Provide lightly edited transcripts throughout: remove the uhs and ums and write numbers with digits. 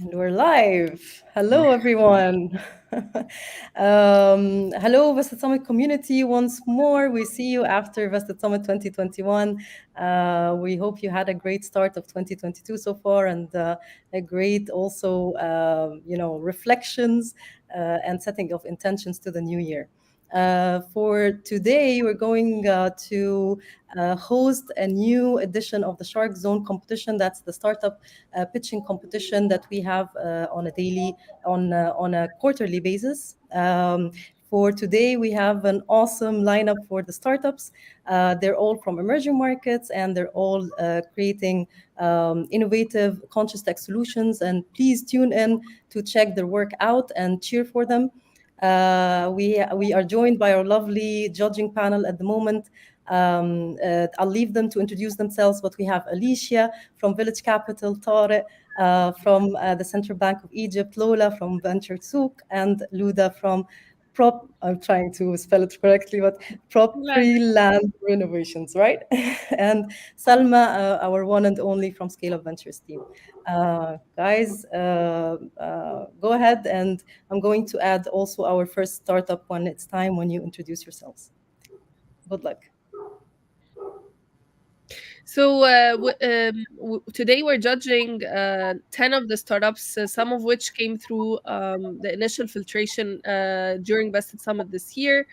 And we're live. Hello, everyone. Hello, Vested Summit community. Once more, we see you after Vested Summit 2021. We hope you had a great start of 2022 so far, and a great also, reflections and setting of intentions to the new year. For today, we're going to host a new edition of the Shark Zone competition. That's the startup pitching competition that we have on a quarterly basis. For today, we have an awesome lineup for the startups. They're all from emerging markets, and they're all creating innovative conscious tech solutions. And please tune in to check their work out and cheer for them. We are joined by our lovely judging panel at the moment. I'll leave them to introduce themselves, but we have Alicia from Village Capital, Tariq from the Central Bank of Egypt, Lola from Venture Souk, and Luda from I'm trying to spell it correctly, but Propri Land Renovations, right? And Salma, our one and only from Scale of Ventures team. Guys, go ahead, and I'm going to add also our first startup when it's time when you introduce yourselves. Good luck. So today we're judging 10 of the startups, some of which came through the initial filtration during Vested Summit this year,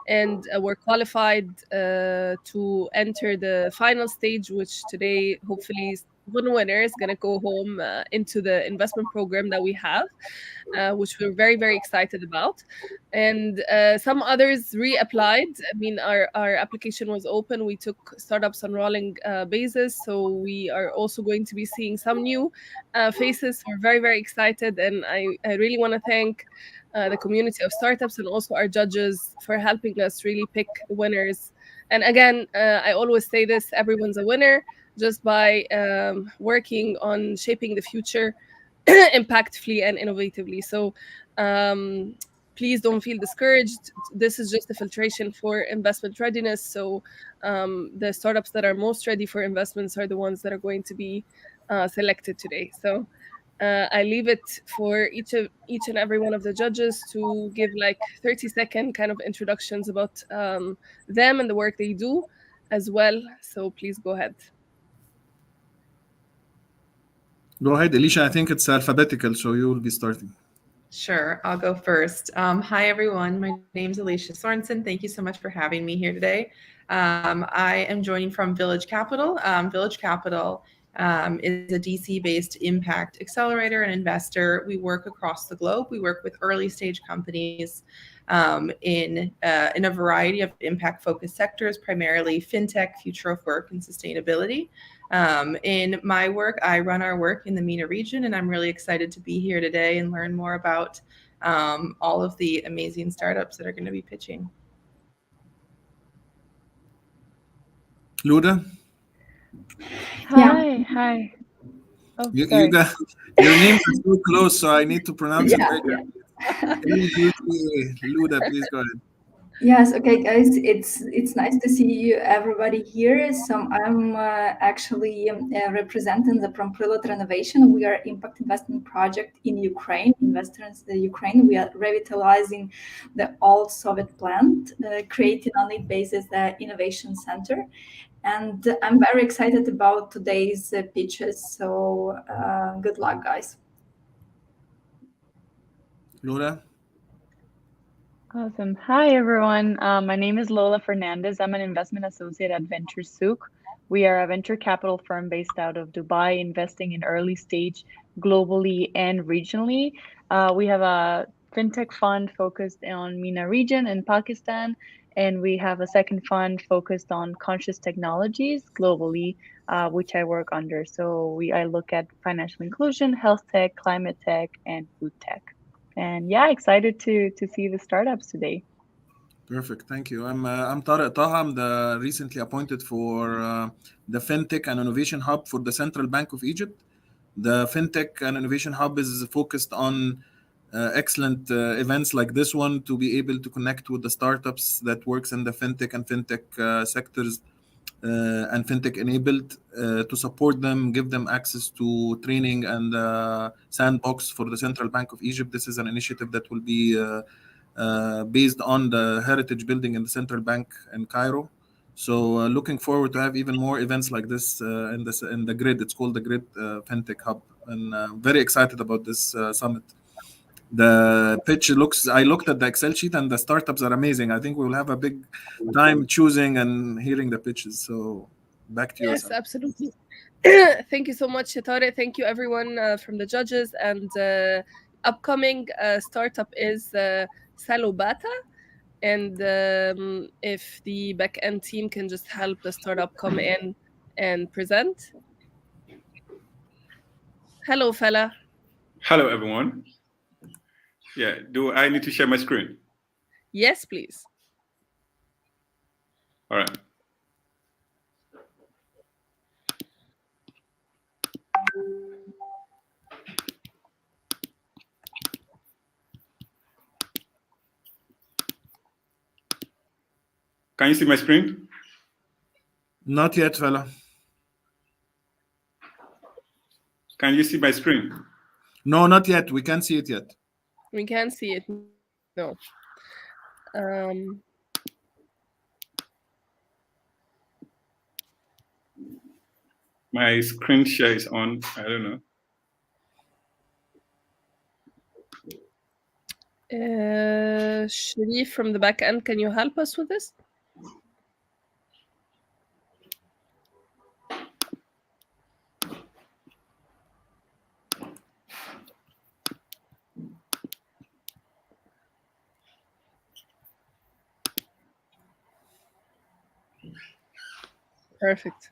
and were qualified to enter the final stage, which today hopefully one winner is going to go home into the investment program that we have, which we're very, very excited about. And some others reapplied. I mean, our application was open. We took startups on rolling basis. So we are also going to be seeing some new faces. We're very, very excited. And I really want to thank the community of startups and also our judges for helping us really pick the winners. And again, I always say this, everyone's a winner just by working on shaping the future impactfully and innovatively. So please don't feel discouraged. This is just a filtration for investment readiness. So the startups that are most ready for investments are the ones that are going to be selected today. So I leave it for each and every one of the judges to give like 30-second kind of introductions about them and the work they do as well. So please go ahead. Go ahead, Alicia. I think it's alphabetical, so you will be starting. Sure, I'll go first. Hi, everyone. My name's Alicia Sorensen. Thank you so much for having me here today. I am joining from Village Capital. Village Capital is a DC-based impact accelerator and investor. We work across the globe. We work with early-stage companies in a variety of impact-focused sectors, primarily fintech, future of work, and sustainability. In my work, I run our work in the MENA region, and I'm really excited to be here today and learn more about all of the amazing startups that are going to be pitching. Luda? Hi. Oh, you got your names are so close, so I need to pronounce it right. Luda, please go ahead. Yes, okay, guys. It's nice to see you, everybody here. So I'm actually representing the Promprilot Renovation. We are impact investment project in Ukraine, investors in Ukraine. We are revitalizing the old Soviet plant, creating on it basis the innovation center. And I'm very excited about today's pitches. So good luck, guys. Laura? Awesome. Hi, everyone. My name is Lola Fernandez. I'm an investment associate at Venture Souk. We are a venture capital firm based out of Dubai, investing in early stage globally and regionally. We have a fintech fund focused on MENA region in Pakistan, and we have a second fund focused on conscious technologies globally, which I work under. So I look at financial inclusion, health tech, climate tech, and food tech. And yeah, excited to see the startups today. Perfect, thank you. I'm Tariq Taha. I'm the recently appointed for the FinTech and Innovation Hub for the Central Bank of Egypt. The FinTech and Innovation Hub is focused on excellent events like this one to be able to connect with the startups that works in the FinTech and FinTech sectors and fintech enabled to support them, give them access to training and sandbox for the Central Bank of Egypt. This is an initiative that will be based on the heritage building in the Central Bank in Cairo. So looking forward to have even more events like this in the grid. It's called the Grid Fintech Hub, and very excited about this summit. The pitch looks. I looked at the Excel sheet, and the startups are amazing. I think we will have a big time choosing and hearing the pitches. So back to you, Yes, Sam. absolutely. Thank you so much, Tare. Thank you, everyone from the judges. And upcoming startup is Salobata. And if the back-end team can just help the startup come in and present. Hello, fella. Hello, everyone. Yeah, do I need to share my screen? Yes, please. All right. Can you see my screen? Not yet, fella. Can you see my screen? No, not yet. We can't see it yet. We can't see it. No. My screen share is on. I don't know. Sharif from the back end, can you help us with this? Perfect.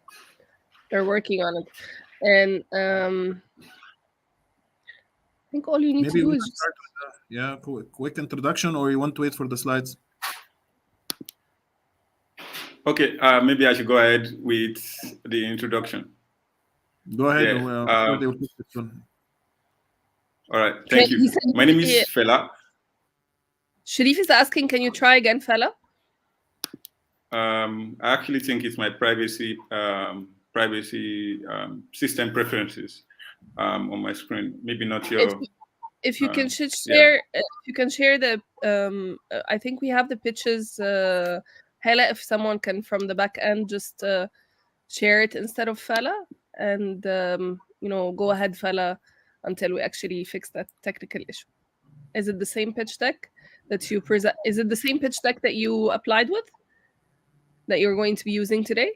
They're working on it. And I think all you need Maybe to do we is can just... start with a quick introduction, or you want to wait for the slides? Okay, maybe I should go ahead with the introduction. Go ahead. Yeah, I'm sure they will pick this one. All right, thank you. My name is Fela. Sharif is asking, can you try again, fella? I actually think it's my privacy system preferences on my screen. Maybe not your. If you can share, yeah. if you can share the, I think we have the pitches. Hela, if someone can from the back end just share it instead of fella, and go ahead, fella, until we actually fix that technical issue. Is it the same pitch deck that you present? Is it the same pitch deck that you applied with, that you're going to be using today?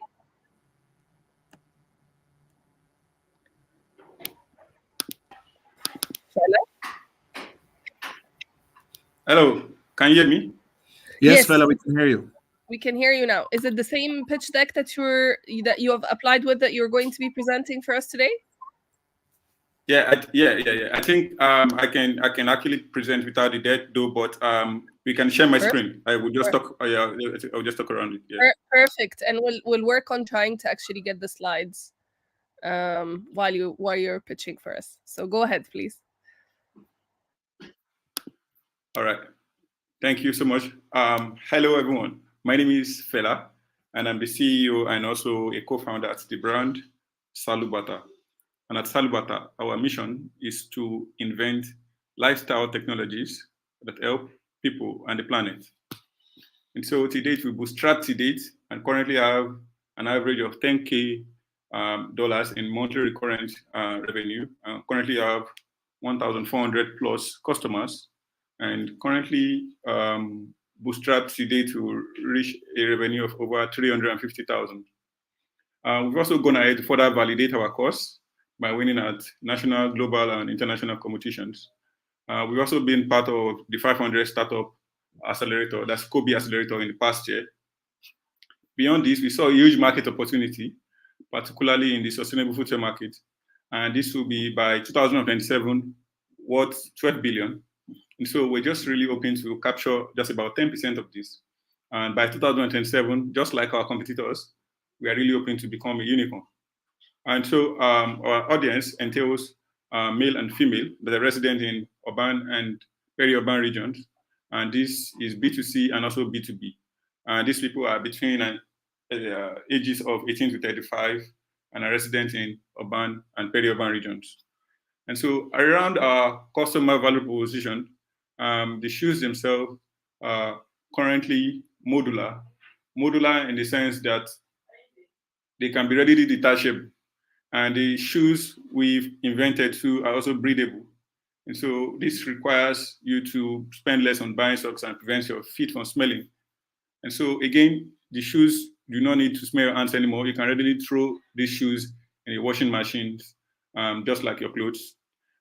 Fella? Hello, can you hear me? Yes, fella, we can hear you. We can hear you now. Is it the same pitch deck that you have applied with, that you're going to be presenting for us today? Yeah. I think I can actually present without the deck though, but we can share my screen. I will just talk. I'll just talk around it. Yeah. Perfect, and we'll work on trying to actually get the slides while you're pitching for us. So go ahead, please. All right. Thank you so much. Hello, everyone. My name is Fela, and I'm the CEO and also a co-founder at the brand Salubata. And at Salubata, our mission is to invent lifestyle technologies that help people and the planet. And so to date, we bootstrapped to date and currently have an average of $10K dollars in monthly recurrent revenue. Currently have 1,400 plus customers, and currently bootstrapped to date to reach a revenue of over 350,000. We've also gone ahead to further validate our course by winning at national, global, and international competitions. We've also been part of the 500 Startup Accelerator, that's Kobe Accelerator, in the past year. Beyond this, we saw a huge market opportunity, particularly in the sustainable food market. And this will be by 2027 worth 12 billion. And so we're just really hoping to capture just about 10% of this. And by 2027, just like our competitors, we are really hoping to become a unicorn. And so our audience entails male and female that are resident in urban and peri-urban regions. And this is B2C and also B2B. And these people are between ages of 18 to 35 and are resident in urban and peri-urban regions. And so around our customer value proposition, the shoes themselves are currently modular. Modular in the sense that they can be readily detachable. And the shoes we've invented too are also breathable. And so this requires you to spend less on buying socks and prevents your feet from smelling. And so again, the shoes do not need to smell your hands anymore. You can readily throw these shoes in a washing machine, just like your clothes.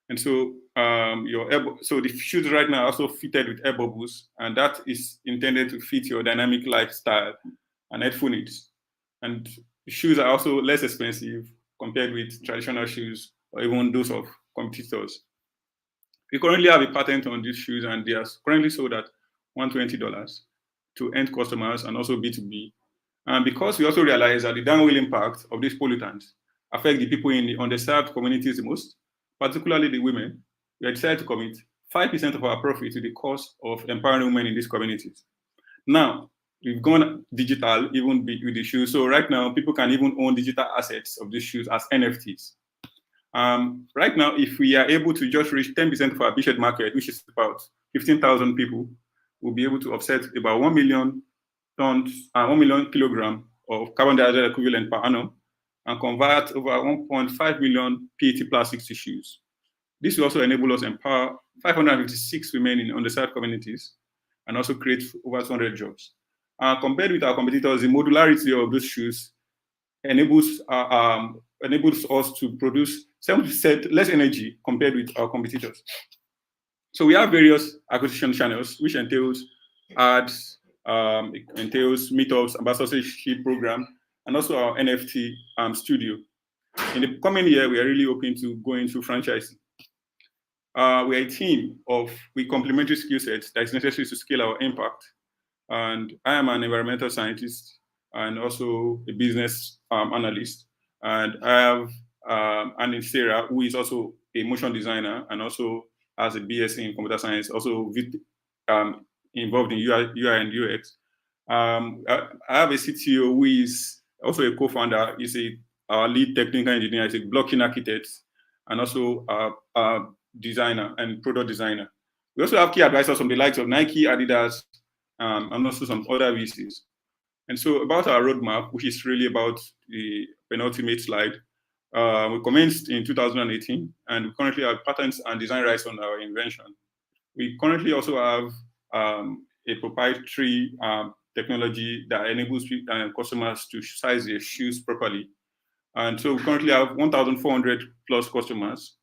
And so so the shoes right now are also fitted with air bubbles, and that is intended to fit your dynamic lifestyle and headphone needs. And the shoes are also less expensive compared with traditional shoes or even those of competitors. We currently have a patent on these shoes, and they are currently sold at $120 to end customers and also B2B. And because we also realize that the downwill impact of these pollutants affect the people in the underserved communities the most, particularly the women, we have decided to commit 5% of our profit to the cause of empowering women in these communities. Now, we've gone digital even with the shoes. So right now, people can even own digital assets of these shoes as NFTs. Right now, if we are able to just reach 10% of our B-shirt market, which is about 15,000 people, we'll be able to offset about 1 million tons, 1 million kilogram of carbon dioxide equivalent per annum and convert over 1.5 million PET plastics to shoes. This will also enable us to empower 556 women in underserved communities and also create over 200 jobs. Compared with our competitors, the modularity of those shoes enables us to produce 70% less energy compared with our competitors. So we have various acquisition channels, which entails ads, entails meetups, ambassadorship program, and also our NFT studio. In the coming year, we are really hoping to go into franchising. We are a team with complementary skill sets that is necessary to scale our impact. And I am an environmental scientist and also a business analyst. And I have Annie Sarah, who is also a motion designer and also has a BSc in computer science, also involved in UI and UX. I have a CTO who is also a co-founder, is our lead technical engineer, is a blockchain architect, and also a designer and product designer. We also have key advisors from the likes of Nike, Adidas, and also some other VCs. And so about our roadmap, which is really about the penultimate slide, we commenced in 2018, and we currently have patents and design rights on our invention. We currently also have a proprietary technology that enables customers to size their shoes properly. And so we currently have 1,400 plus customers.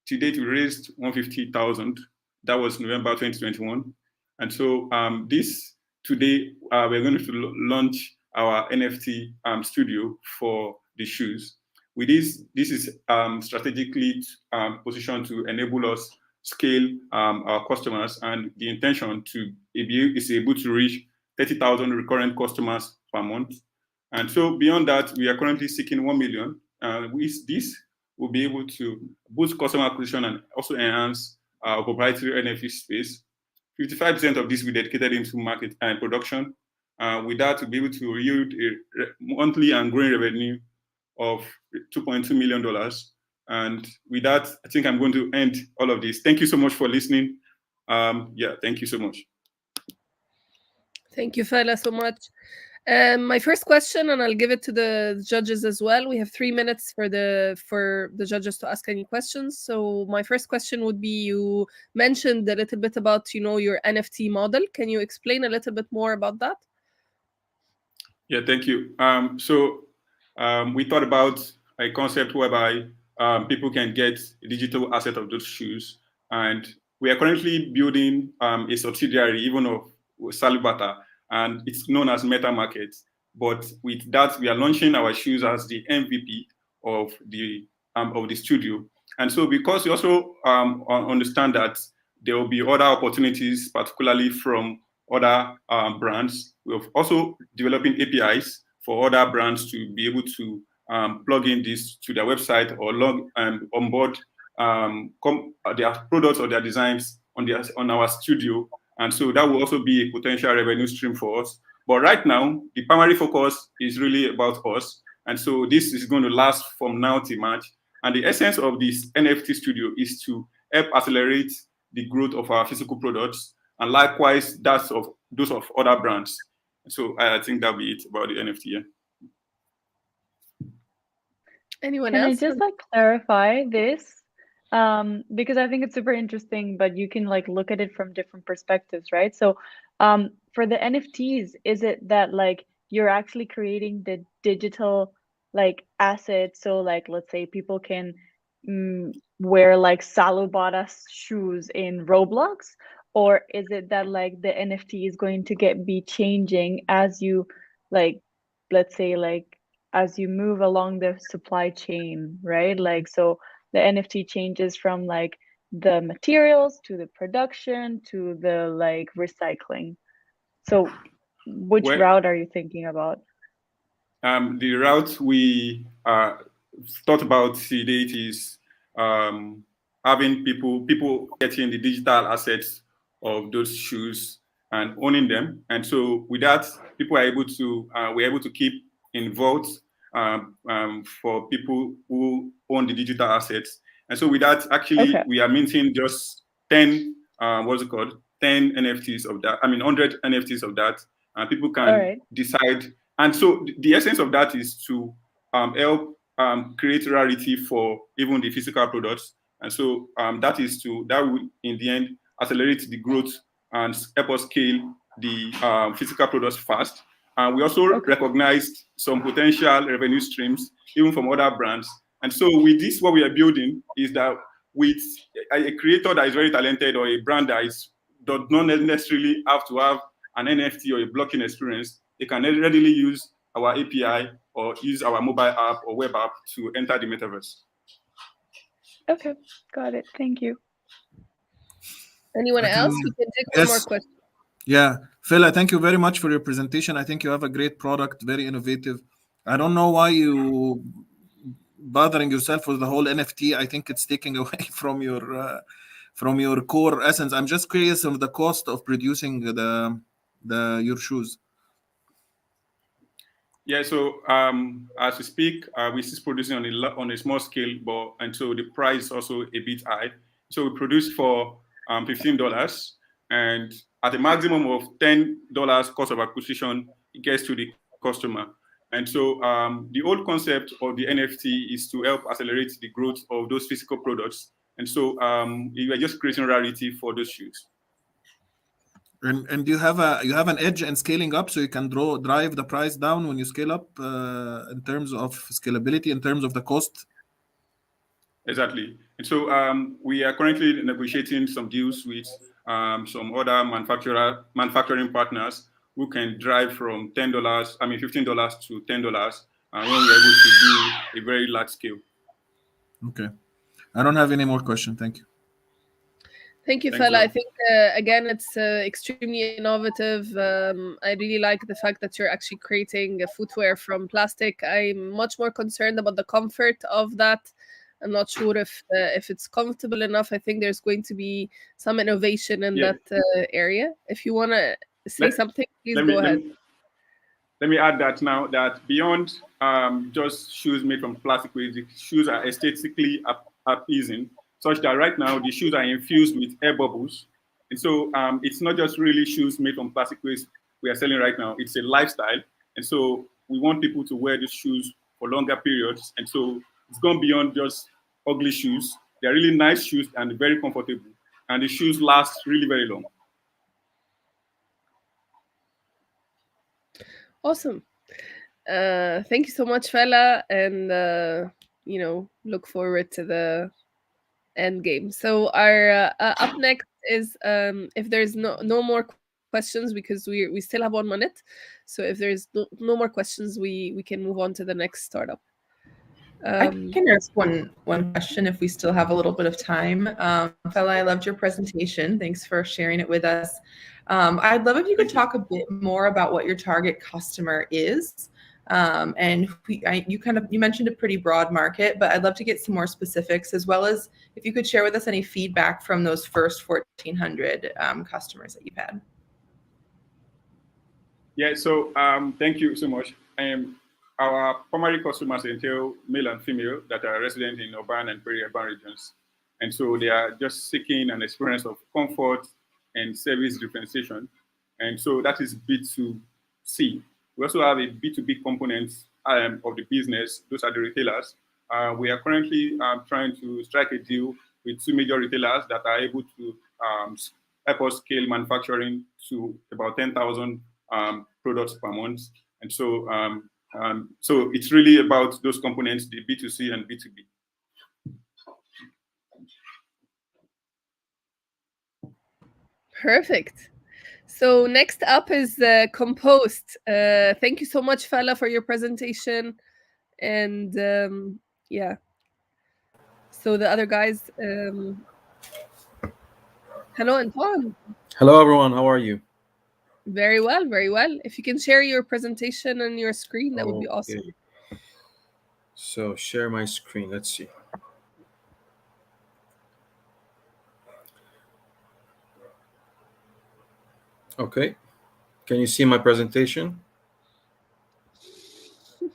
To date, we raised 150,000. That was November 2021. And so today, we're going to launch our NFT studio for the shoes. With this is strategically positioned to enable us scale our customers, and the intention is able to reach 30,000 recurrent customers per month. And so beyond that, we are currently seeking 1 million. With this, we'll be able to boost customer acquisition and also enhance our proprietary NFT space. 55% of this will be dedicated into market and production. With that, we'll be able to yield a monthly and growing revenue of $2.2 million. And with that, I think I'm going to end all of this. Thank you so much for listening. Thank you so much. Thank you, Fela, so much. My first question, and I'll give it to the judges as well. We have 3 minutes for the judges to ask any questions. So my first question would be: you mentioned a little bit about your NFT model. Can you explain a little bit more about that? Yeah, thank you. We thought about a concept whereby people can get a digital asset of those shoes, and we are currently building a subsidiary even of Salubata, and it's known as Meta Market. But with that, we are launching our shoes as the MVP of the studio. And so, because we also understand that there will be other opportunities, particularly from other brands, we're also developing APIs for other brands to be able to plug in this to their website or log and onboard their products or their designs on our studio. And so that will also be a potential revenue stream for us. But right now, the primary focus is really about us. And so this is going to last from now till March. And the essence of this NFT studio is to help accelerate the growth of our physical products, and likewise that's of those of other brands. So I think that'll be it about the NFT. Yeah. Anyone Can I else? just like clarify this? Because I think it's super interesting, but you can like look at it from different perspectives, right? So, for the NFTs, is it that like you're actually creating the digital like asset? So like let's say people can wear like Salubata shoes in Roblox, or is it that like the NFT is going to be changing as you like, let's say like as you move along the supply chain, right? Like, so the NFT changes from like the materials to the production to the like recycling. So, which Well, route are you thinking about? the route we thought about to date is having people getting the digital assets of those shoes and owning them. And so with that, people are able to we're able to keep in vaults for people who own the digital assets. And so with that, actually, Okay. we are minting just 10 what's it called, 10 NFTs of that. I mean, 100 NFTs of that, and people All can right. decide. And so the essence of that is to help create rarity for even the physical products. And so that will in the end accelerate the growth and help us scale the physical products fast. And we also Okay. recognized some potential revenue streams even from other brands. And so with this, what we are building is that with a creator that is very talented or a brand that does not necessarily have to have an NFT or a blocking experience, they can readily use our API or use our mobile app or web app to enter the metaverse. Okay. Got it. Thank you. Anyone I can, else? We can take one more yes, question. yeah. Phil, thank you very much for your presentation. I think you have a great product, very innovative. I don't know why you bothering yourself with the whole NFT. I think it's taking away from your core essence. I'm just curious of the cost of producing the your shoes. Yeah, so as we speak, we're still producing on a small scale, and so the price is also a bit high. So we produce for $15, and at a maximum of $10 cost of acquisition, it gets to the customer. And so the whole concept of the NFT is to help accelerate the growth of those physical products. And so you are just creating rarity for those shoes. And you have an edge in scaling up, so you can drive the price down when you scale up in terms of scalability, in terms of the cost. Exactly. And so we are currently negotiating some deals with some other manufacturing partners who can drive from $15 to $10 when we're able to do a very large scale. Okay. I don't have any more questions. Thank you. Thank you, Thanks, Fela. I Will. think, again, it's extremely innovative. I really like the fact that you're actually creating footwear from plastic. I'm much more concerned about the comfort of that. I'm not sure if it's comfortable enough. I think there's going to be some innovation in Yeah. that area. If you want to say Let, something, please let go me let ahead. me let me add that now that beyond just shoes made from plastic waste, the shoes are aesthetically appeasing, such that right now the shoes are infused with air bubbles. And so it's not just really shoes made from plastic waste we are selling right now, it's a lifestyle. And so we want people to wear these shoes for longer periods. And so it's gone beyond just ugly shoes. They're really nice shoes and very comfortable. And the shoes last really very long. Awesome. Thank you so much, Fela, and look forward to the end game. So our up next is if there's no more questions, because we still have 1 minute. So if there's no more questions, we can move on to the next startup. I can ask one question if we still have a little bit of time. Fela, I loved your presentation. Thanks for sharing it with us. I'd love if you could talk a bit more about what your target customer is. And you mentioned a pretty broad market, but I'd love to get some more specifics, as well as if you could share with us any feedback from those first 1,400 customers that you've had. Yeah, so thank you so much. Our primary customers entail male and female that are resident in urban and peri-urban regions. And so they are just seeking an experience of comfort and service differentiation. And so that is B2C. We also have a B2B component of the business. Those are the retailers. We are currently trying to strike a deal with two major retailers that are able to help us scale manufacturing to about 10,000 products per month. And so it's really about those components, the B2C and B2B. Perfect. So next up is Compost. Thank you so much, Fala, for your presentation. And yeah, so the other guys, hello, Antoine. Hello, everyone. How are you? Very well, very well. If you can share your presentation on your screen, that would be awesome. Okay. So share my screen. Let's see. Okay. Can you see my presentation?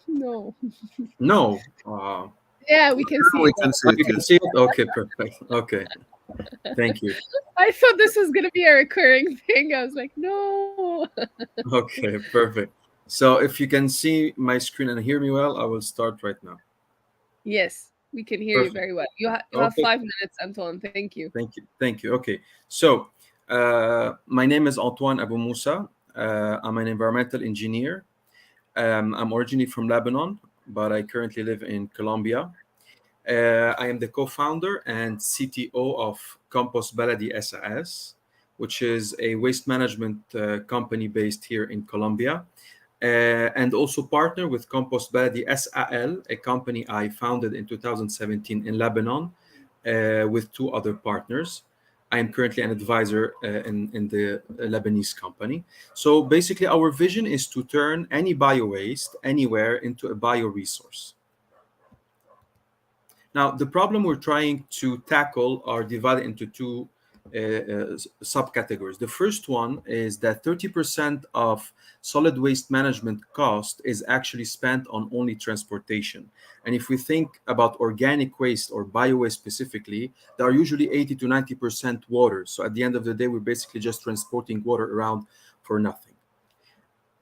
No. No. Yeah, we can see We it. can see Oh, it. you can see it? Okay, perfect. Okay. Thank you. I thought this was going to be a recurring thing. I was like, no. Okay, perfect. So if you can see my screen and hear me well, I will start right now. Yes, we can hear you Perfect. very well. You have Okay. 5 minutes, Antoine. Thank you. Thank you. Thank you. Okay. So my name is Antoine Abu Musa. I'm an environmental engineer. I'm originally from Lebanon, but I currently live in Colombia. I am the co-founder and CTO of Compost Baladi SAS, which is a waste management company based here in Colombia, and also partner with Compost Baladi SAL, a company I founded in 2017 in Lebanon with two other partners. I am currently an advisor in the Lebanese company. So basically, our vision is to turn any bio-waste anywhere into a bioresource. Now, the problem we're trying to tackle are divided into two subcategories. The first one is that 30% of solid waste management cost is actually spent on only transportation. And if we think about organic waste or bio waste specifically, there are usually 80 to 90% water. So at the end of the day, we're basically just transporting water around for nothing.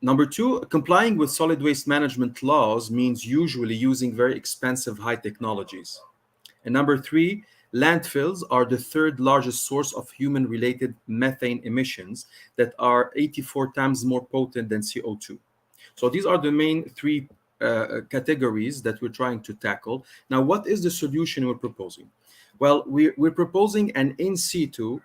Number two, complying with solid waste management laws means usually using very expensive high technologies. And number three, landfills are the third largest source of human-related methane emissions that are 84 times more potent than CO2. So these are the main three categories that we're trying to tackle. Now, what is the solution we're proposing? Well, we're proposing an in situ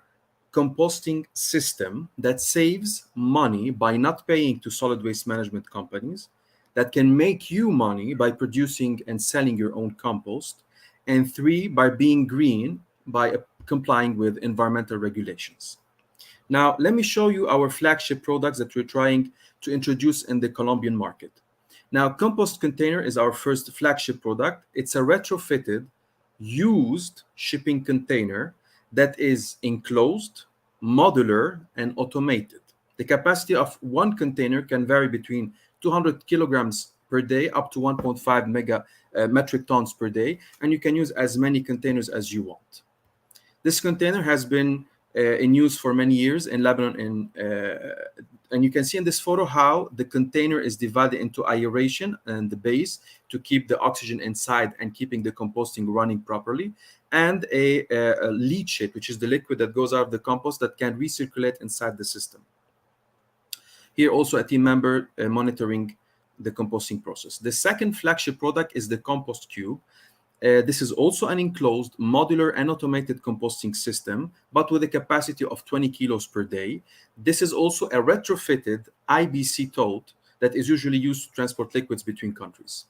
composting system that saves money by not paying to solid waste management companies, that can make you money by producing and selling your own compost, and three, by being green by complying with environmental regulations. Now, let me show you our flagship products that we're trying to introduce in the Colombian market. Now, Compost Container is our first flagship product. It's a retrofitted, used shipping container that is enclosed, modular, and automated. The capacity of one container can vary between 200 kilograms per day up to 1.5 metric tons per day, and you can use as many containers as you want. This container has been in use for many years in Lebanon, and you can see in this photo how the container is divided into aeration and the base to keep the oxygen inside and keeping the composting running properly, and a leachate, which is the liquid that goes out of the compost that can recirculate inside the system. Here also a team member monitoring the composting process. The second flagship product is the Compost Cube. This is also an enclosed, modular, and automated composting system, but with a capacity of 20 kilos per day. This is also a retrofitted IBC tote that is usually used to transport liquids between countries.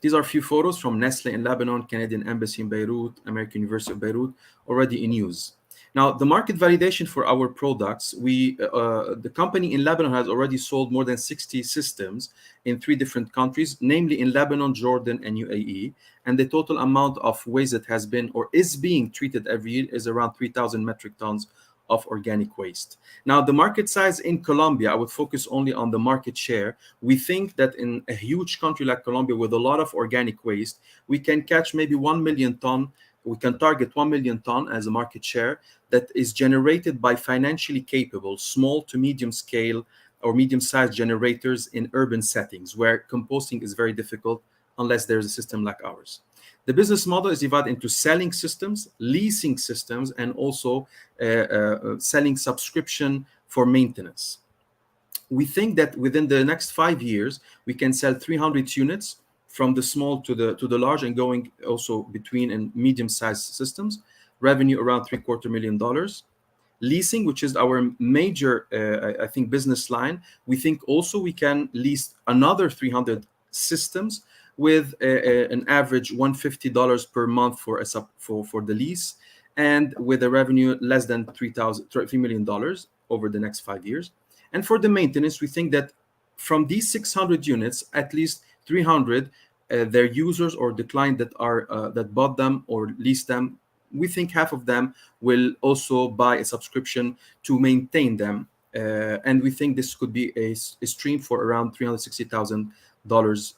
These are a few photos from Nestle in Lebanon, Canadian Embassy in Beirut, American University of Beirut, already in use. Now, the market validation for our products, the company in Lebanon has already sold more than 60 systems in 3 different countries, namely in Lebanon, Jordan, and UAE. And the total amount of waste that has been or is being treated every year is around 3,000 metric tons of organic waste. Now, the market size in Colombia, I would focus only on the market share. We think that in a huge country like Colombia with a lot of organic waste, we can catch maybe 1 million ton. We can target 1 million ton as a market share that is generated by financially capable, small to medium scale or medium-sized generators in urban settings where composting is very difficult unless there's a system like ours. The business model is divided into selling systems, leasing systems, and also selling subscription for maintenance. We think that within the next 5 years, we can sell 300 units from the small to the large and going also between and medium-sized systems, revenue around $750,000. Leasing, which is our major, I think, business line, we think also we can lease another 300 systems with an average $150 per month for the lease, and with a revenue less than $3 million over the next 5 years. And for the maintenance, we think that from these 600 units, at least 300, their users or the client that bought them or leased them, we think half of them will also buy a subscription to maintain them. And we think this could be a stream for around $360,000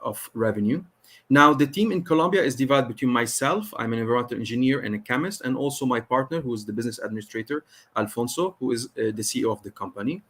of revenue. Now, the team in Colombia is divided between myself, I'm an environmental engineer and a chemist, and also my partner, who is the business administrator, Alfonso, who is the CEO of the company.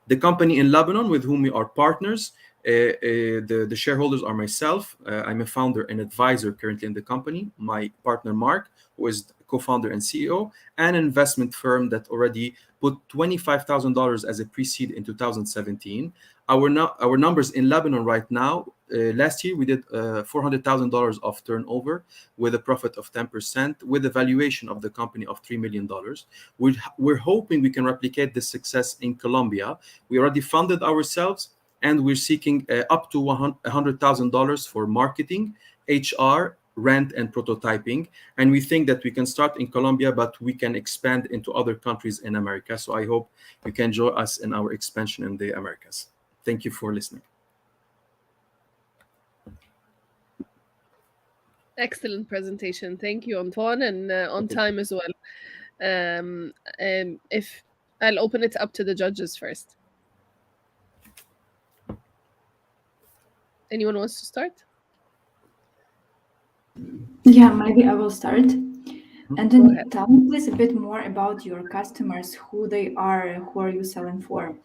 The company in Lebanon, with whom we are partners, the shareholders are myself. I'm a founder and advisor currently in the company. My partner, Mark, who is co-founder and CEO, and an investment firm that already put $25,000 as a pre-seed in 2017. Our numbers in Lebanon right now, last year we did $400,000 of turnover with a profit of 10%, with a valuation of the company of $3 million. We're hoping we can replicate this success in Colombia. We already funded ourselves, and we're seeking up to $100,000 for marketing, HR, rent, and prototyping. And we think that we can start in Colombia, but we can expand into other countries in America. So I hope you can join us in our expansion in the Americas. Thank you for listening. Excellent presentation. Thank you, Antoine, and on time as well. If I'll open it up to the judges first. Anyone wants to start? Yeah, maybe I will start. And then tell me please a bit more about your customers, who they are, who are you selling for?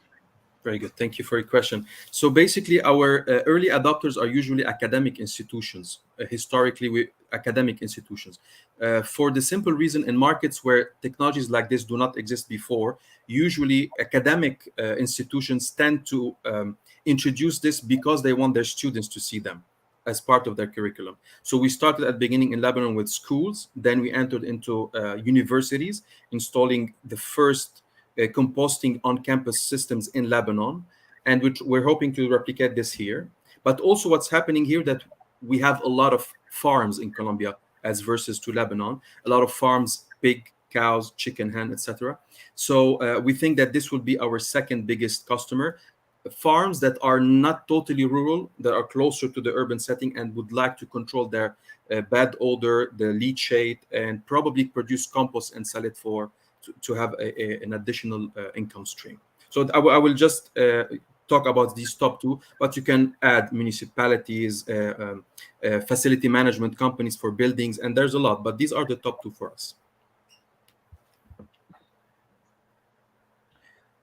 Very good. Thank you for your question. So basically, our early adopters are usually academic institutions, historically academic institutions. For the simple reason, in markets where technologies like this do not exist before, usually academic institutions tend to introduce this because they want their students to see them as part of their curriculum. So we started at the beginning in Lebanon with schools, then we entered into universities, installing the first composting on-campus systems in Lebanon, and which we're hoping to replicate this here. But also what's happening here that we have a lot of farms in Colombia as versus to Lebanon, a lot of farms, pig, cows, chicken, hen, etc. So we think that this will be our second biggest customer. Farms that are not totally rural, that are closer to the urban setting and would like to control their bad odor, the leachate, and probably produce compost and sell it to have an additional income stream. So I will just talk about these top two, but you can add municipalities, facility management companies for buildings, and there's a lot, but these are the top two for us.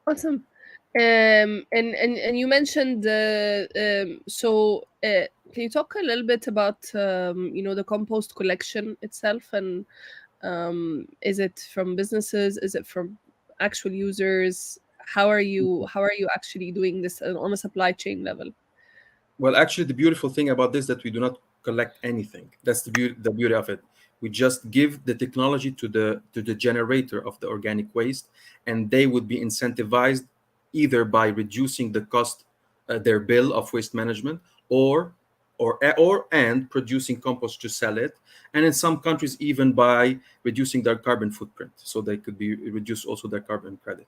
Awesome. And you mentioned can you talk a little bit about the compost collection itself, and is it from businesses, is it from actual users? How are you actually doing this on a supply chain level? Well, actually, the beautiful thing about this is that we do not collect anything. That's the beauty of it. We just give the technology to the generator of the organic waste, and they would be incentivized either by reducing the cost, their bill of waste management, or producing compost to sell it, and in some countries even by reducing their carbon footprint, so they could be reduce also their carbon credit.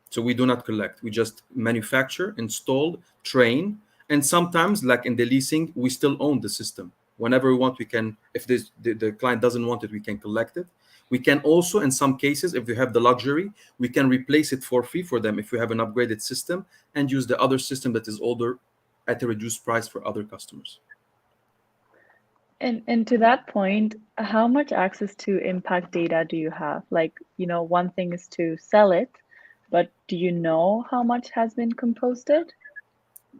So we do not collect. We just manufacture, install, train, and sometimes, like in the leasing, we still own the system. Whenever we want, we can, if the client doesn't want it, we can collect it. We can also, in some cases, if we have the luxury, we can replace it for free for them if we have an upgraded system and use the other system that is older at a reduced price for other customers. And to that point, how much access to impact data do you have? Like, one thing is to sell it, but do you know how much has been composted?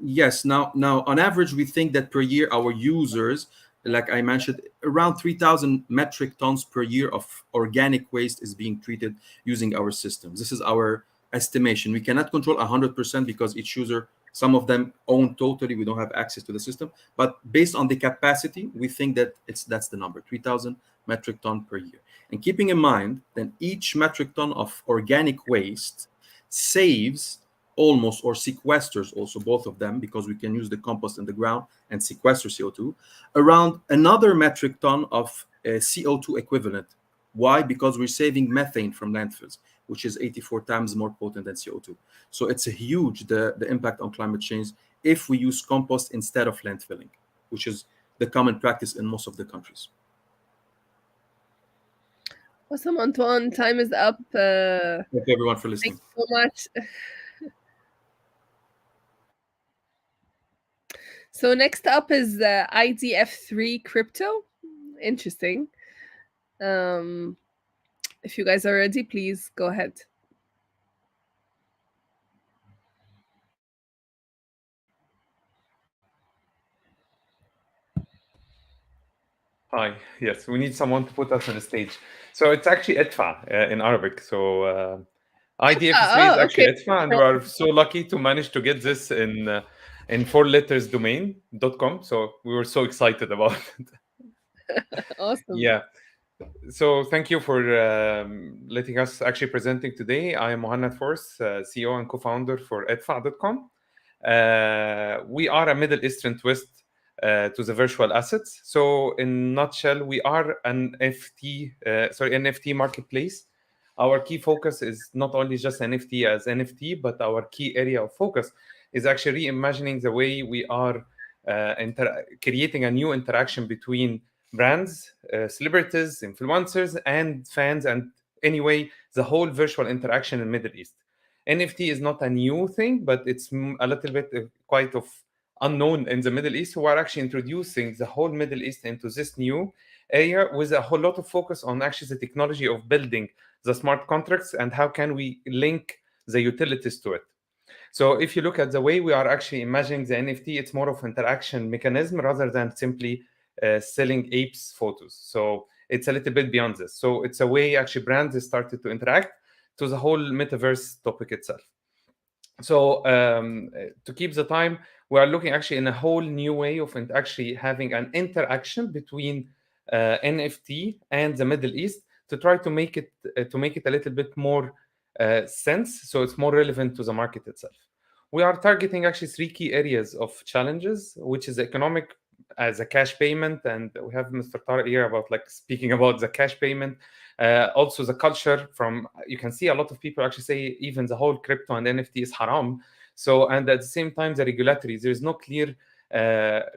Yes. Now, on average, we think that per year our users, like I mentioned, around 3,000 metric tons per year of organic waste is being treated using our systems. This is our estimation. We cannot control 100% because each user, some of them own totally. We don't have access to the system. But based on the capacity, we think that that's the number, 3,000 metric ton per year. And keeping in mind that each metric ton of organic waste saves almost, or sequesters also, both of them, because we can use the compost in the ground and sequester CO2, around another metric ton of CO2 equivalent. Why? Because we're saving methane from landfills, which is 84 times more potent than CO2. So it's a huge, the impact on climate change if we use compost instead of landfilling, which is the common practice in most of the countries. Awesome, Antoine. Time is up. Thank you, everyone, for listening. Thanks so much. So next up is IDF3 crypto. Interesting. If you guys are ready, please go ahead. Hi. Yes, we need someone to put us on the stage. So it's actually IDFA in Arabic. So IDF3 is actually IDFA, and we are so lucky to manage to get this in 4 letters domain.com. So we were so excited about it. Awesome. Yeah. So thank you for letting us actually presenting today. I am Mohanad Force, CEO and co-founder for idfa.com. We are a Middle Eastern twist to the virtual assets. So in a nutshell, we are an NFT marketplace. Our key focus is not only just NFT as NFT, but our key area of focus is actually reimagining the way we are creating a new interaction between brands, celebrities, influencers, and fans, and anyway, the whole virtual interaction in Middle East. NFT is not a new thing, but it's a little bit quite of unknown in the Middle East. We are actually introducing the whole Middle East into this new area with a whole lot of focus on actually the technology of building the smart contracts and how can we link the utilities to it. So if you look at the way we are actually imagining the NFT, it's more of interaction mechanism rather than simply selling apes photos. So it's a little bit beyond this. So it's a way actually brands have started to interact to the whole metaverse topic itself. So to keep the time, we are looking actually in a whole new way of actually having an interaction between NFT and the Middle East to try to make it a little bit more sense, so it's more relevant to the market itself. We are targeting actually 3 key areas of challenges, which is economic as a cash payment, and we have Mr. Tariq here about speaking about the cash payment. Also the culture you can see a lot of people actually say even the whole crypto and NFT is haram. So, and at the same time, the regulatory, there is no clear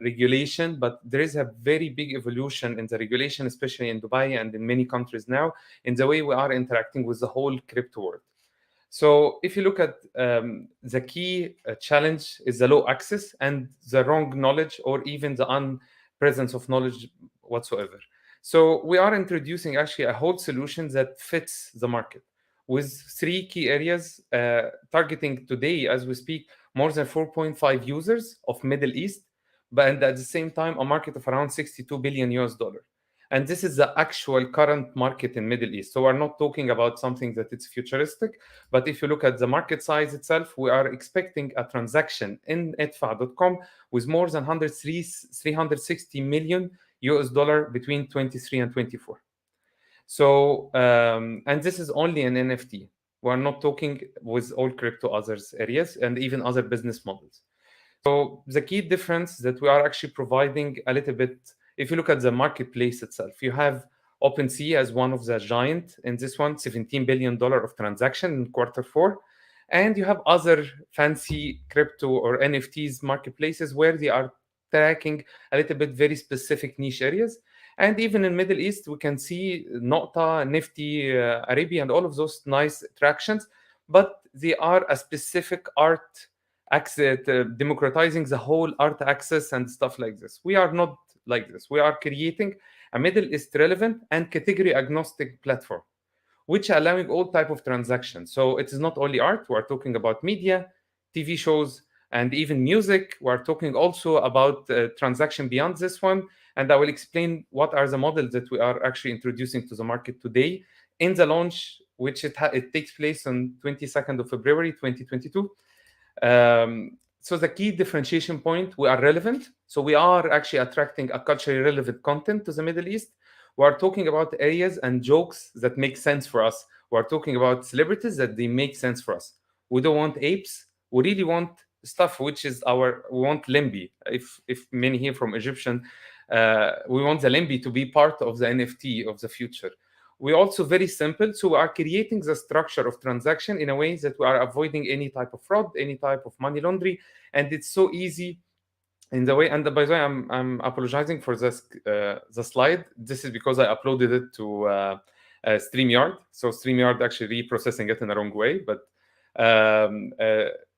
regulation, but there is a very big evolution in the regulation, especially in Dubai and in many countries now, in the way we are interacting with the whole crypto world. So if you look at the key challenge is the low access and the wrong knowledge, or even the presence of knowledge whatsoever. So we are introducing actually a whole solution that fits the market with 3 key areas, targeting today, as we speak, more than 4.5 users of Middle East, but at the same time, a market of around $62 billion. And this is the actual current market in Middle East. So we're not talking about something that it's futuristic, but if you look at the market size itself, we are expecting a transaction in idfa.com with more than 360 million US dollar between 23 and 24. So, and this is only an NFT. We're not talking with all crypto others areas and even other business models. So the key difference that we are actually providing a little bit, if you look at the marketplace itself, you have OpenSea as one of the giant in this one, $17 billion of transaction in Q4. And you have other fancy crypto or NFTs marketplaces where they are tracking a little bit very specific niche areas. And even in Middle East, we can see Nokta, Nifty, Arabia, and all of those nice attractions, but they are a specific art access, democratizing the whole art access and stuff like this. We are not like this. We are creating a Middle East relevant and category agnostic platform, which allowing all type of transactions. So it is not only art. We are talking about media, TV shows, and even music. We are talking also about transaction beyond this one. And I will explain what are the models that we are actually introducing to the market today in the launch, which it takes place on 22nd of February 2022. So the key differentiation point, we are relevant. So we are actually attracting a culturally relevant content to the Middle East. We are talking about areas and jokes that make sense for us. We are talking about celebrities that they make sense for us. We don't want apes. We really want stuff which is we want Limbi. If many here from Egyptian, we want the Limbi to be part of the NFT of the future. We also very simple. So we are creating the structure of transaction in a way that we are avoiding any type of fraud, any type of money laundering, and it's so easy in the way. And by the way, I'm apologizing for this the slide. This is because I uploaded it to StreamYard. So StreamYard actually reprocessing it in the wrong way, but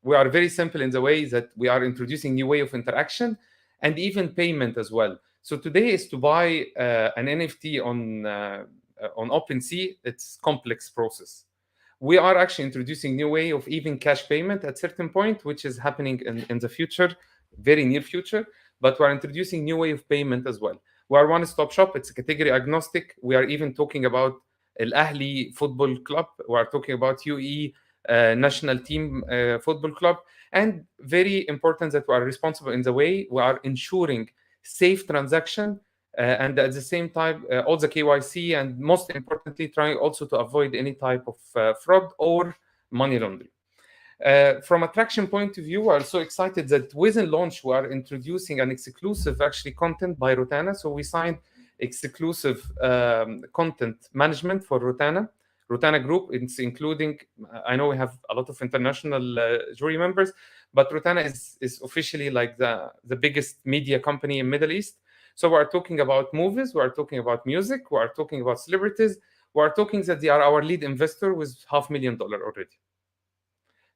we are very simple in the way that we are introducing new way of interaction and even payment as well. So today is to buy an NFT on OpenSea. It's complex process. We are actually introducing new way of even cash payment at certain point, which is happening in the future, very near future. But we're introducing new way of payment as well. We are one-stop shop. It's category agnostic. We are even talking about Al Ahli Football Club. We are talking about UAE national team football club. And very important that we are responsible in the way we are ensuring safe transaction and at the same time all the KYC, and most importantly trying also to avoid any type of fraud or money laundering. From attraction point of view, we are so excited that within launch we are introducing an exclusive actually content by Rotana. So we signed exclusive content management for Rotana Group. It's including, I know we have a lot of international jury members, but Rotana is officially like the biggest media company in Middle East. So we are talking about movies, we are talking about music, we are talking about celebrities, we are talking that they are our lead investor with $500,000 already.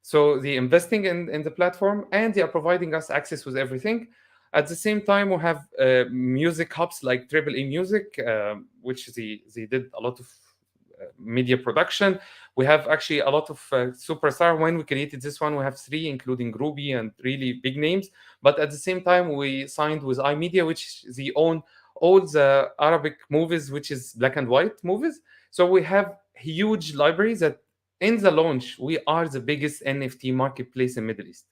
So they're investing in the platform and they are providing us access with everything. At the same time, we have music hubs like AAA Music, which they did a lot of media production. We have actually a lot of superstar. When we created this one, we have 3, including Ruby and really big names. But at the same time, we signed with iMedia, which they own all the Arabic movies, which is black and white movies. So we have huge libraries that in the launch, we are the biggest NFT marketplace in Middle East.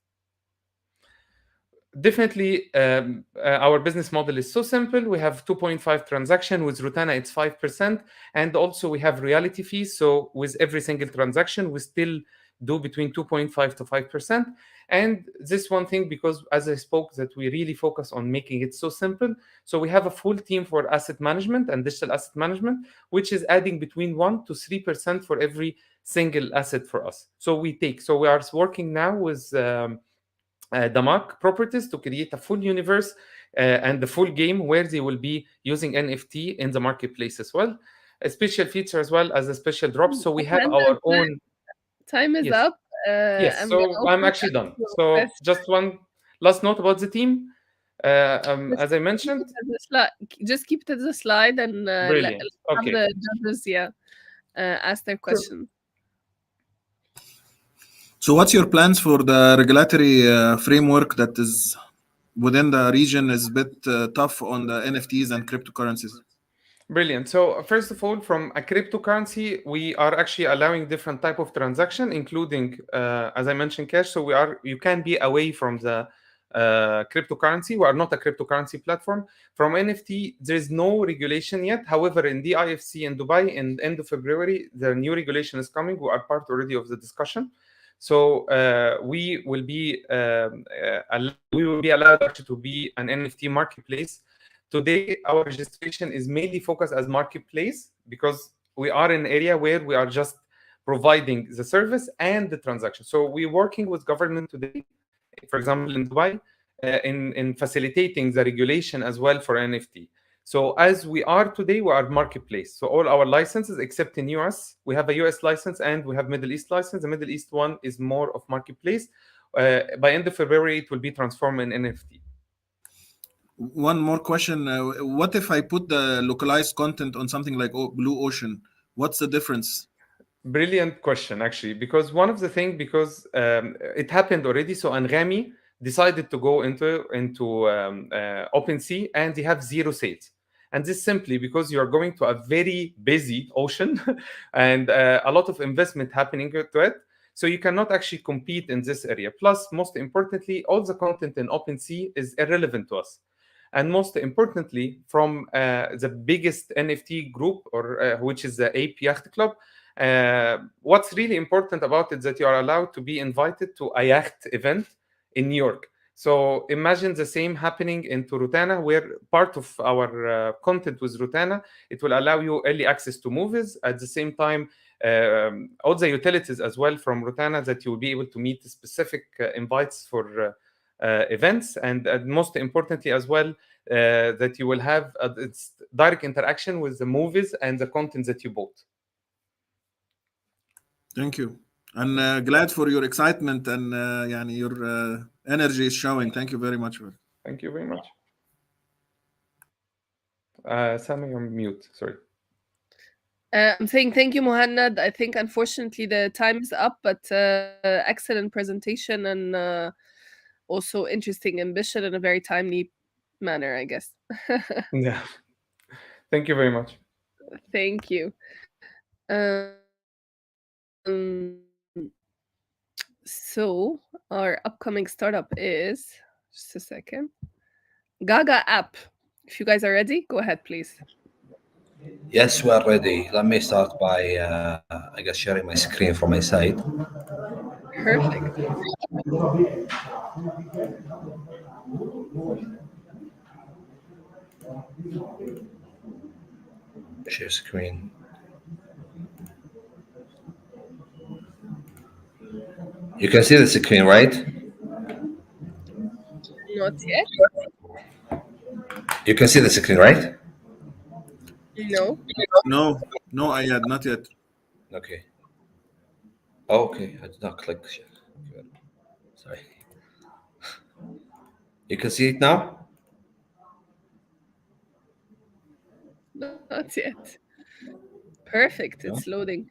Definitely, our business model is so simple. We have 2.5 transaction with Rotana, it's 5%, and also we have royalty fees. So with every single transaction, we still do between 2.5 to 5%. And this one thing, because as I spoke, that we really focus on making it so simple. So we have a full team for asset management and digital asset management, which is adding between 1 to 3% for every single asset for us. So we are working now with Damak Properties to create a full universe and the full game where they will be using NFT in the marketplace as well. A special feature as well as a special drop. So we have our own. Time is up. Yes, so I'm actually done. So just one last note about the team. As I mentioned, just keep it as a slide and brilliant. have the judges ask their questions. So what's your plans for the regulatory framework that is within the region is a bit tough on the NFTs and cryptocurrencies? Brilliant. So first of all, from a cryptocurrency, we are actually allowing different type of transaction, including, as I mentioned, cash. So you can be away from the cryptocurrency. We are not a cryptocurrency platform. From NFT, there is no regulation yet. However, in the IFC in Dubai, in end of February, the new regulation is coming. We are part already of the discussion. So we will be allowed actually to be an NFT marketplace. Today, our registration is mainly focused as marketplace because we are in an area where we are just providing the service and the transaction. So we're working with government today, for example, in Dubai, in facilitating the regulation as well for NFT. So as we are today, we are marketplace. So all our licenses, except in US, we have a US license and we have Middle East license. The Middle East one is more of marketplace. By end of February, it will be transformed in NFT. One more question. What if I put the localized content on something like Blue Ocean? What's the difference? Brilliant question, actually, because one of the things, because it happened already. So Anghami decided to go into OpenSea, and they have zero sales. And this simply because you are going to a very busy ocean and a lot of investment happening to it. So you cannot actually compete in this area. Plus, most importantly, all the content in OpenSea is irrelevant to us. And most importantly, from the biggest NFT group, or which is the Ape Yacht Club, what's really important about it is that you are allowed to be invited to a yacht event in New York. So imagine the same happening into Rutana, where part of our content with Rutana, it will allow you early access to movies. At the same time, all the utilities as well from Rutana, that you will be able to meet specific invites for events, and most importantly as well, that you will have it's direct interaction with the movies and the content that you bought. Thank you. And glad for your excitement and your energy is showing. Thank you very much. Thank you very much. Sami, you're mute. Sorry. I'm saying thank you, Mohannad. I think unfortunately the time is up, but excellent presentation and also interesting ambition in a very timely manner, I guess. Yeah. Thank you very much. Thank you. So our upcoming startup is, just a second, Gaga app. If you guys are ready, go ahead, please. Yes, we're ready. Let me start by, I guess, sharing my screen from my side. Perfect. Share screen. You can see the screen, right? Not yet. You can see the screen, right? No. No, I had not yet. Okay. Okay, I did not click share. Sorry. You can see it now? Not yet. Perfect. It's loading.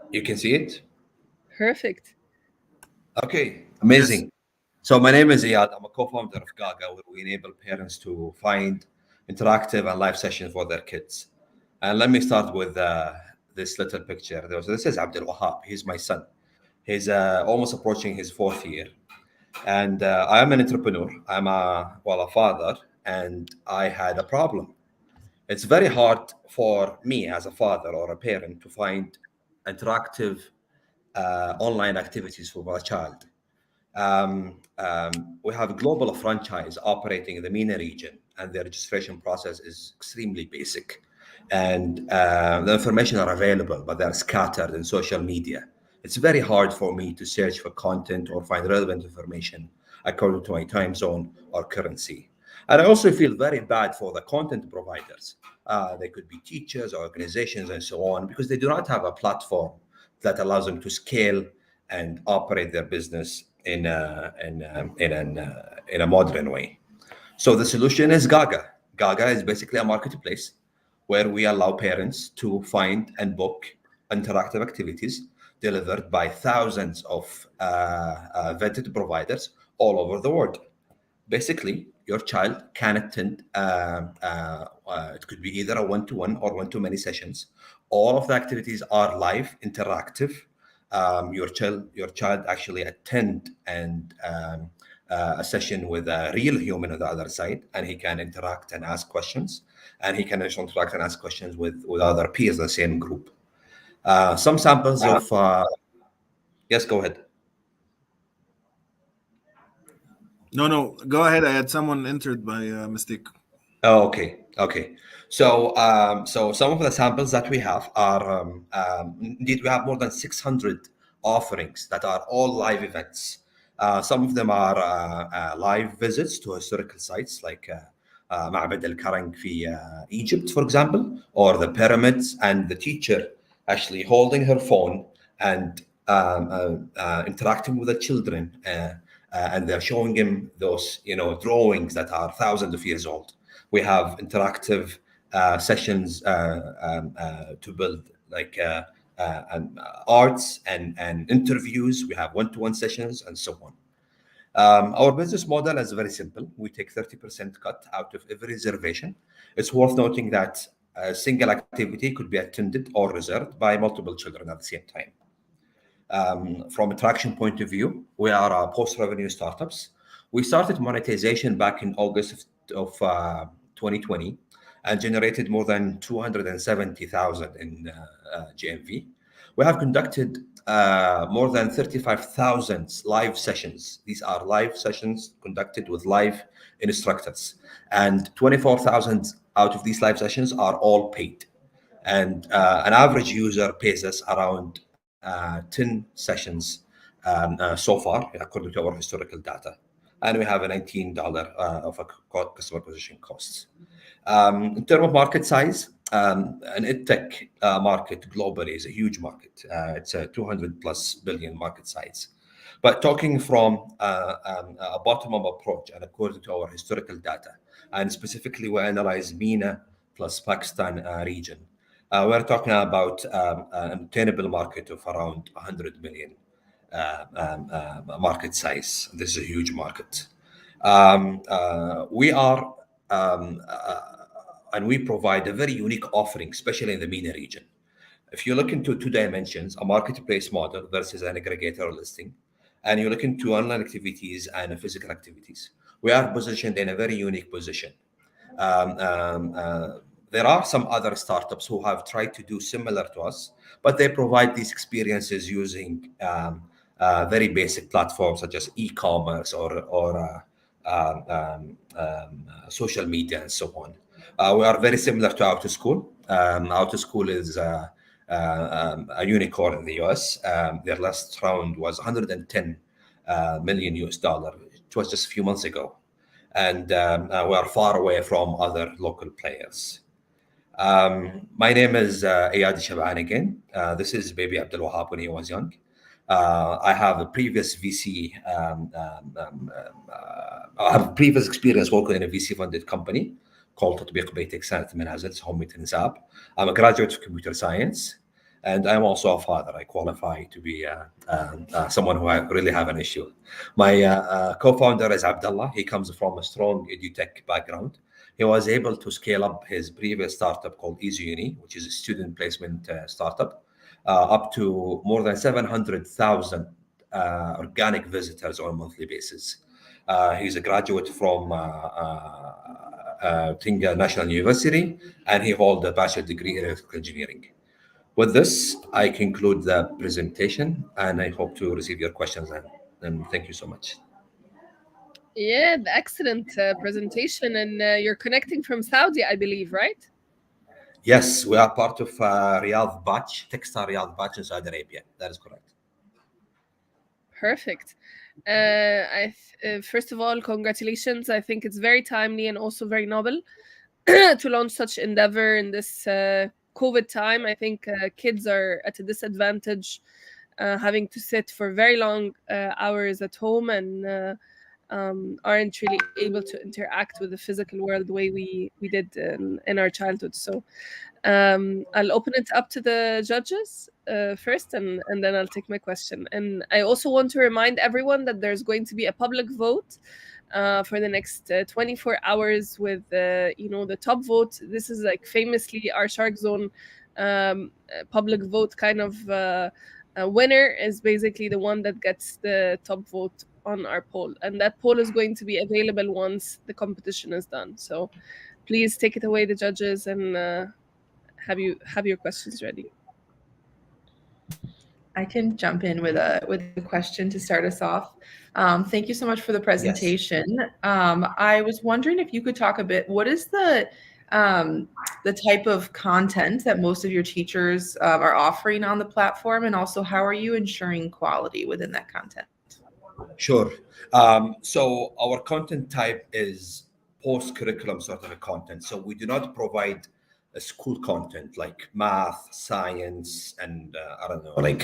You can see it? Perfect. Okay, amazing. Yes. So my name is Iyad. I'm a co-founder of Gaga, where we enable parents to find interactive and live sessions for their kids. And let me start with this little picture. This is Abdul Wahab. He's my son. He's almost approaching his 4th year. And I am an entrepreneur. I'm a father, and I had a problem. It's very hard for me as a father or a parent to find interactive online activities for my child. We have a global franchise operating in the MENA region, and the registration process is extremely basic. And the information are available, but they're scattered in social media. It's very hard for me to search for content or find relevant information according to my time zone or currency. And I also feel very bad for the content providers. They could be teachers, organizations, and so on, because they do not have a platform that allows them to scale and operate their business in a modern way. So the solution is Gaga. Gaga is basically a marketplace where we allow parents to find and book interactive activities delivered by thousands of vetted providers all over the world. Basically, your child can attend, it could be either a one-to-one or one-to-many sessions. All of the activities are live, interactive. Your child actually attend and a session with a real human on the other side, and he can interact and ask questions. And he can also interact and ask questions with other peers in the same group. Some samples of... yes, go ahead. No, go ahead. I had someone entered by mistake. Oh, okay. So some of the samples that we have are indeed, we have more than 600 offerings that are all live events. Some of them are live visits to historical sites like معبد الكرنك في Egypt, for example, or the pyramids, and the teacher actually holding her phone and interacting with the children, and they're showing him those, drawings that are thousands of years old. We have interactive sessions to build like arts and interviews. We have one-to-one sessions and so on. Our business model is very simple. We take 30% cut out of every reservation. It's worth noting that a single activity could be attended or reserved by multiple children at the same time. From a traction point of view, we are post-revenue startups. We started monetization back in August of 2020 and generated more than 270,000 in GMV. We have conducted more than 35,000 live sessions. These are live sessions conducted with live instructors, and 24,000 out of these live sessions are all paid. And an average user pays us around 10 sessions so far, according to our historical data. And we have a $19 of a customer acquisition costs. In terms of market size, an edtech market globally is a huge market. It's a 200 plus billion market size. But talking from a bottom-up approach and according to our historical data, and specifically we analyze MENA plus Pakistan region, we're talking about an obtainable market of around 100 million market size. This is a huge market. We are and we provide a very unique offering, especially in the MENA region. If you look into two dimensions, a marketplace model versus an aggregator listing, and you look into online activities and physical activities, we are positioned in a very unique position. There are some other startups who have tried to do similar to us, but they provide these experiences using very basic platforms such as e-commerce or social media and so on. We are very similar to Autoschool. Autoschool is a unicorn in the US. Their last round was 110 million US dollar. It was just a few months ago. And we are far away from other local players. My name is Ayad Shaban again. This is baby Abdul Wahab when he was young. I have a previous VC, I have previous experience working in a VC-funded company called تطبيق بيتك سنة منازل, it's home maintenance app. I'm a graduate of computer science, and I'm also a father. I qualify to be someone who I really have an issue. My co-founder is Abdullah. He comes from a strong edutech background. He was able to scale up his previous startup called Easy Uni, which is a student placement startup, up to more than 700,000 organic visitors on a monthly basis. He's a graduate from Tinga National University, and he holds a bachelor's degree in electrical engineering. With this, I conclude the presentation, and I hope to receive your questions, and thank you so much. Yeah, excellent presentation. And you're connecting from Saudi, I believe, right? Yes, we are part of Riyadh batch, Techstar Riyadh batch in Saudi Arabia. That is correct. Perfect. First of all, congratulations. I think it's very timely and also very noble to launch such endeavor in this COVID time. I think kids are at a disadvantage, having to sit for very long hours at home and aren't really able to interact with the physical world the way we did in our childhood. So I'll open it up to the judges first, and then I'll take my question. And I also want to remind everyone that there's going to be a public vote for the next 24 hours with the top vote. This is like famously our Shark Zone public vote kind of winner is basically the one that gets the top vote on our poll, and that poll is going to be available once the competition is done. So please take it away, the judges, and have your questions ready. I can jump in with a question to start us off. Thank you so much for the presentation. Yes. I was wondering if you could talk a bit. What is the the type of content that most of your teachers are offering on the platform, and also how are you ensuring quality within that content? Sure. So our content type is post-curriculum sort of a content. So we do not provide a school content like math, science, and I don't know, like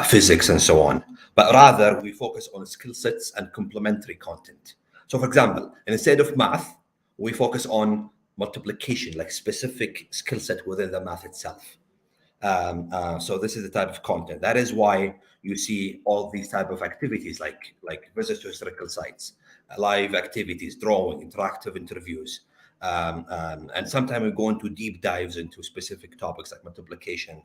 physics and so on. But rather, we focus on skill sets and complementary content. So, for example, instead of math, we focus on multiplication, like specific skill set within the math itself. So this is the type of content. That is why you see all these type of activities like visits to historical sites, live activities, drawing, interactive interviews, and sometimes we go into deep dives into specific topics like multiplication,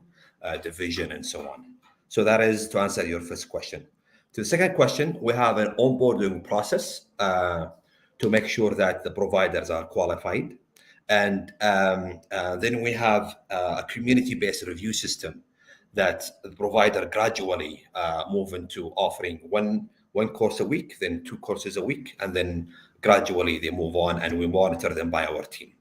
division, and so on. So that is to answer your first question. To the second question, we have an onboarding process to make sure that the providers are qualified. And then we have a community-based review system that the provider gradually move into offering one course a week, then 2 courses a week, and then gradually they move on, and we monitor them by our team.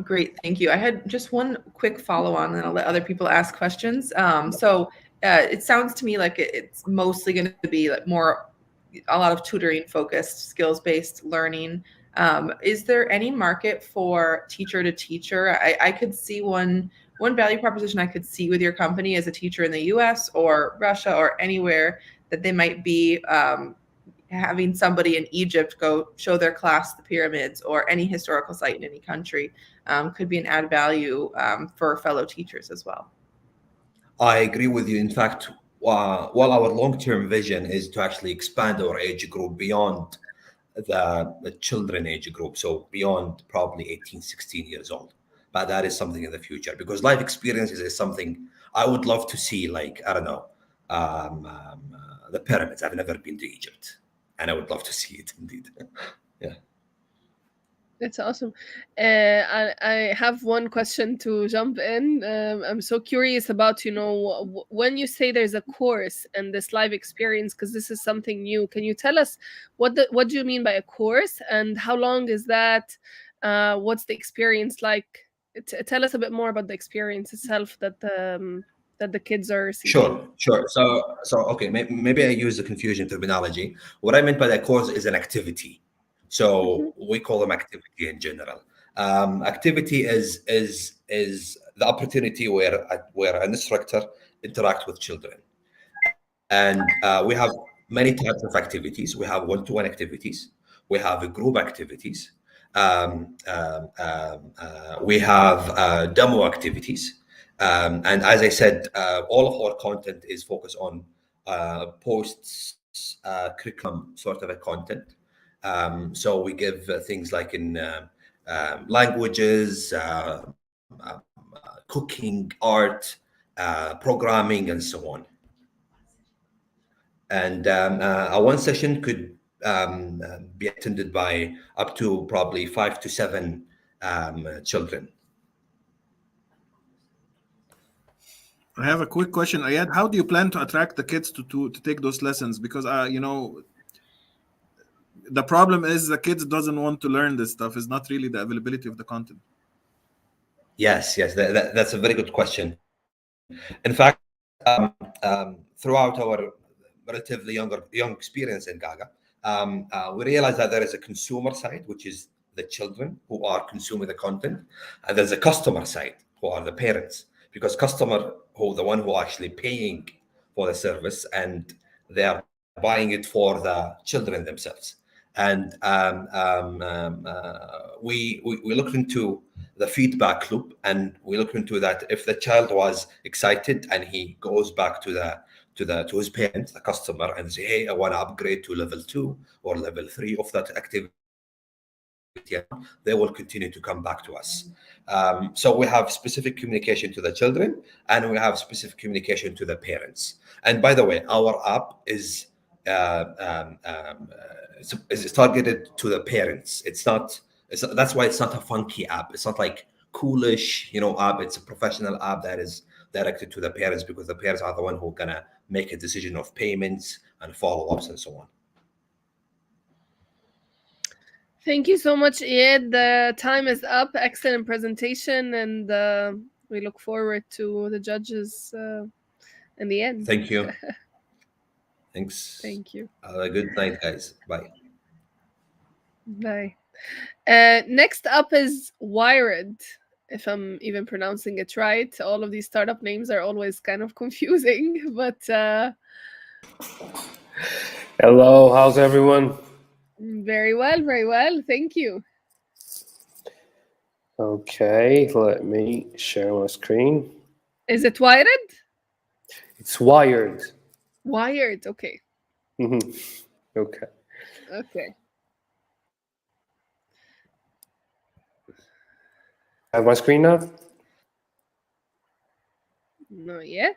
Great, thank you. I had just one quick follow-on, and then I'll let other people ask questions. It sounds to me like it's mostly going to be like a lot of tutoring focused, skills-based learning. Is there any market for teacher to teacher? I could see one value proposition I could see with your company as a teacher in the US or Russia or anywhere that they might be having somebody in Egypt go show their class the pyramids or any historical site in any country could be an add value for fellow teachers as well. I agree with you. In fact, while our long-term vision is to actually expand our age group beyond the children age group, so beyond probably 18, 16 years old. But that is something in the future, because life experiences is something I would love to see, like, I don't know, the pyramids. I've never been to Egypt, and I would love to see it indeed. Yeah. It's awesome. I have one question to jump in. I'm so curious about, when you say there's a course and this live experience, because this is something new. Can you tell us what do you mean by a course, and how long is that? What's the experience like? Tell us a bit more about the experience itself that the kids are receiving. Sure. So okay, maybe I use the confusion terminology. What I meant by that course is an activity. So we call them activity in general. Activity is the opportunity where an instructor interact with children, and we have many types of activities. We have one-to-one activities. We have group activities. We have demo activities. And as I said, all of our content is focused on post curriculum sort of a content. So we give things like in languages, cooking, art, programming, and so on. And one session could be attended by up to probably 5 to 7 children. I have a quick question, Ayad. How do you plan to attract the kids to take those lessons? Because the problem is the kids doesn't want to learn this stuff. It's not really the availability of the content. Yes, that's a very good question. In fact, throughout our relatively young experience in Gaga, we realized that there is a consumer side, which is the children who are consuming the content, and there's a customer side, who are the parents, because customer who the one who are actually paying for the service, and they are buying it for the children themselves. And we looked into the feedback loop, and we looked into that if the child was excited and he goes back to his parents, the customer, and say, hey, I want to upgrade to level 2 or level 3 of that activity, they will continue to come back to us. So we have specific communication to the children, and we have specific communication to the parents. And by the way, our app is targeted to the parents. That's why it's not a funky app. It's not like coolish, app. It's a professional app that is directed to the parents, because the parents are the one who are gonna make a decision of payments and follow-ups and so on. Thank you so much, Ed. The time is up. Excellent presentation, and we look forward to the judges in the end. Thank you. Thanks. Thank you. Have a good night, guys. Bye. Bye. Next up is Wired. If I'm even pronouncing it right, all of these startup names are always kind of confusing, but Hello, how's everyone? very well, very well. Thank you. Okay, let me share my screen. Is it Wired? It's wired. Wired. Okay. Okay. Okay. Have my screen now? Not yet.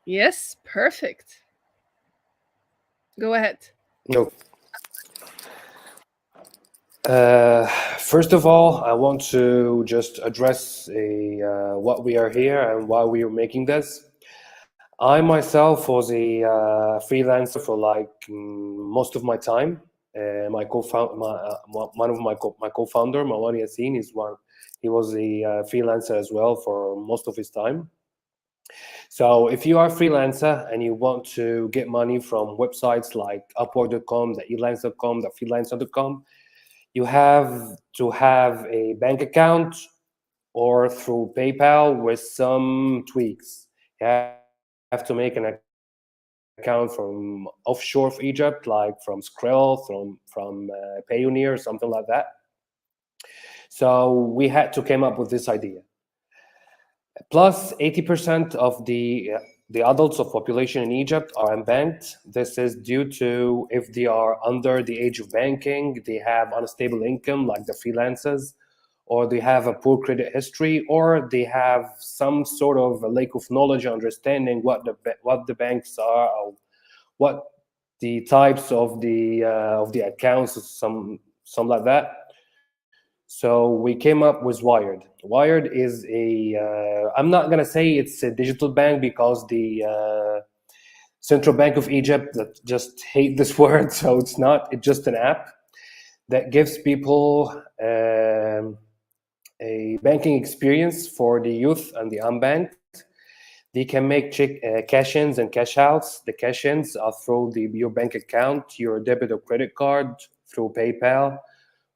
Yes, perfect. Go ahead. No. First of all, I want to just address what we are here and why we are making this. I myself was a freelancer for like most of my time. My one of my co-founder, Mawar Yassin, is one. He was a freelancer as well for most of his time. So if you are a freelancer and you want to get money from websites like Upwork.com, the Elance.com, the Freelancer.com, you have to have a bank account or through PayPal with some tweaks. You have to make an account from offshore of Egypt, like from Skrill, from Payoneer, something like that. So we had to come up with this idea. Plus, 80% of the adults of population in Egypt are unbanked. This is due to if they are under the age of banking, they have unstable income like the freelancers, or they have a poor credit history, or they have some sort of a lack of knowledge, understanding what the banks are, or what the types of the accounts, some like that. So we came up with Wired. Wired is I'm not gonna say it's a digital bank because the Central Bank of Egypt that just hate this word, so it's not. It's just an app that gives people a banking experience for the youth and the unbanked. They can make cash-ins and cash-outs. The cash-ins are through your bank account, your debit or credit card, through PayPal,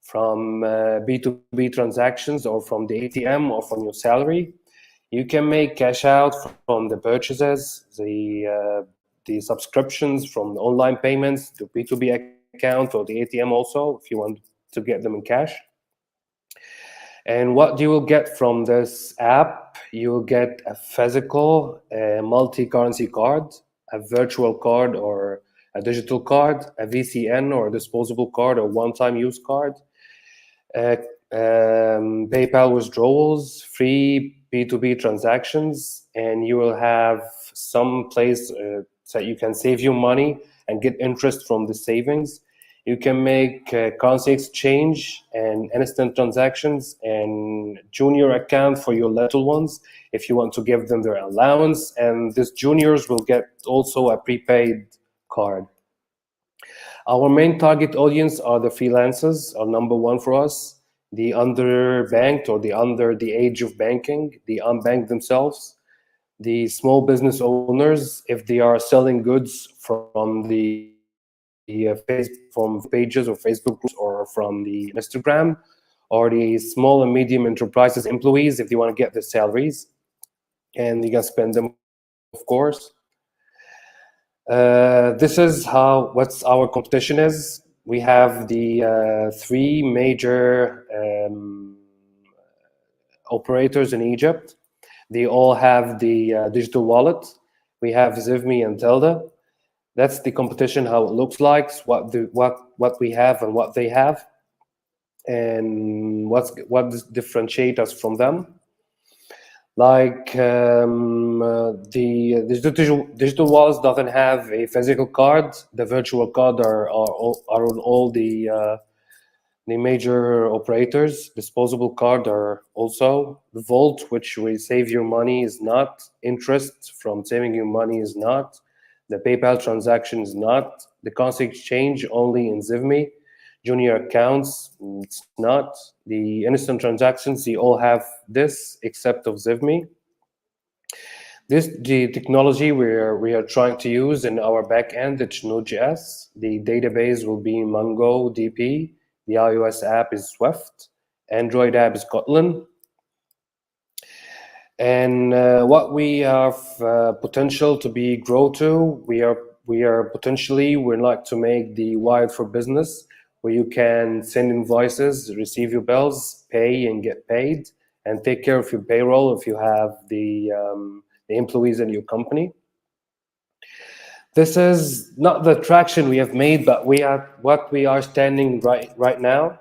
from B2B transactions, or from the ATM, or from your salary. You can make cash out from the purchases, the subscriptions, from the online payments, the B2B account, or the ATM also, if you want to get them in cash. And what you will get from this app, you will get a physical multi-currency card, a virtual card or a digital card, a VCN or a disposable card or one-time use card, PayPal withdrawals, free B2B transactions, and you will have some place that you can save your money and get interest from the savings. You can make currency exchange and instant transactions and junior account for your little ones if you want to give them their allowance. And these juniors will get also a prepaid card. Our main target audience are the freelancers, are number one for us, the underbanked or the under the age of banking, the unbanked themselves, the small business owners, if they are selling goods from the from pages or Facebook groups or from the Instagram, or the small and medium enterprises employees if they want to get their salaries and you can spend them, of course. This is what's our competition is. We have the three major operators in Egypt. They all have the digital wallet. We have Zivmi and Tilda. That's the competition, how it looks like, what we have and what they have, and what differentiates us from them. Like the digital wallets doesn't have a physical card. The virtual card are on all the major operators. Disposable card are also. The Vault, which will save your money, is not. Interest from saving your money is not. The PayPal transaction is not. The currency exchange only in Zivme. Junior accounts, it's not. The instant transactions, they all have this except of Zivme. The technology we are trying to use in our backend, it's Node.js. The database will be MongoDB. The iOS app is Swift. Android app is Kotlin. And what we have potential to be grow to, we are potentially, we'd like to make the Wired for Business, where you can send invoices, receive your bills, pay and get paid, and take care of your payroll if you have the employees in your company. This is not the traction we have made, but what we are standing right now.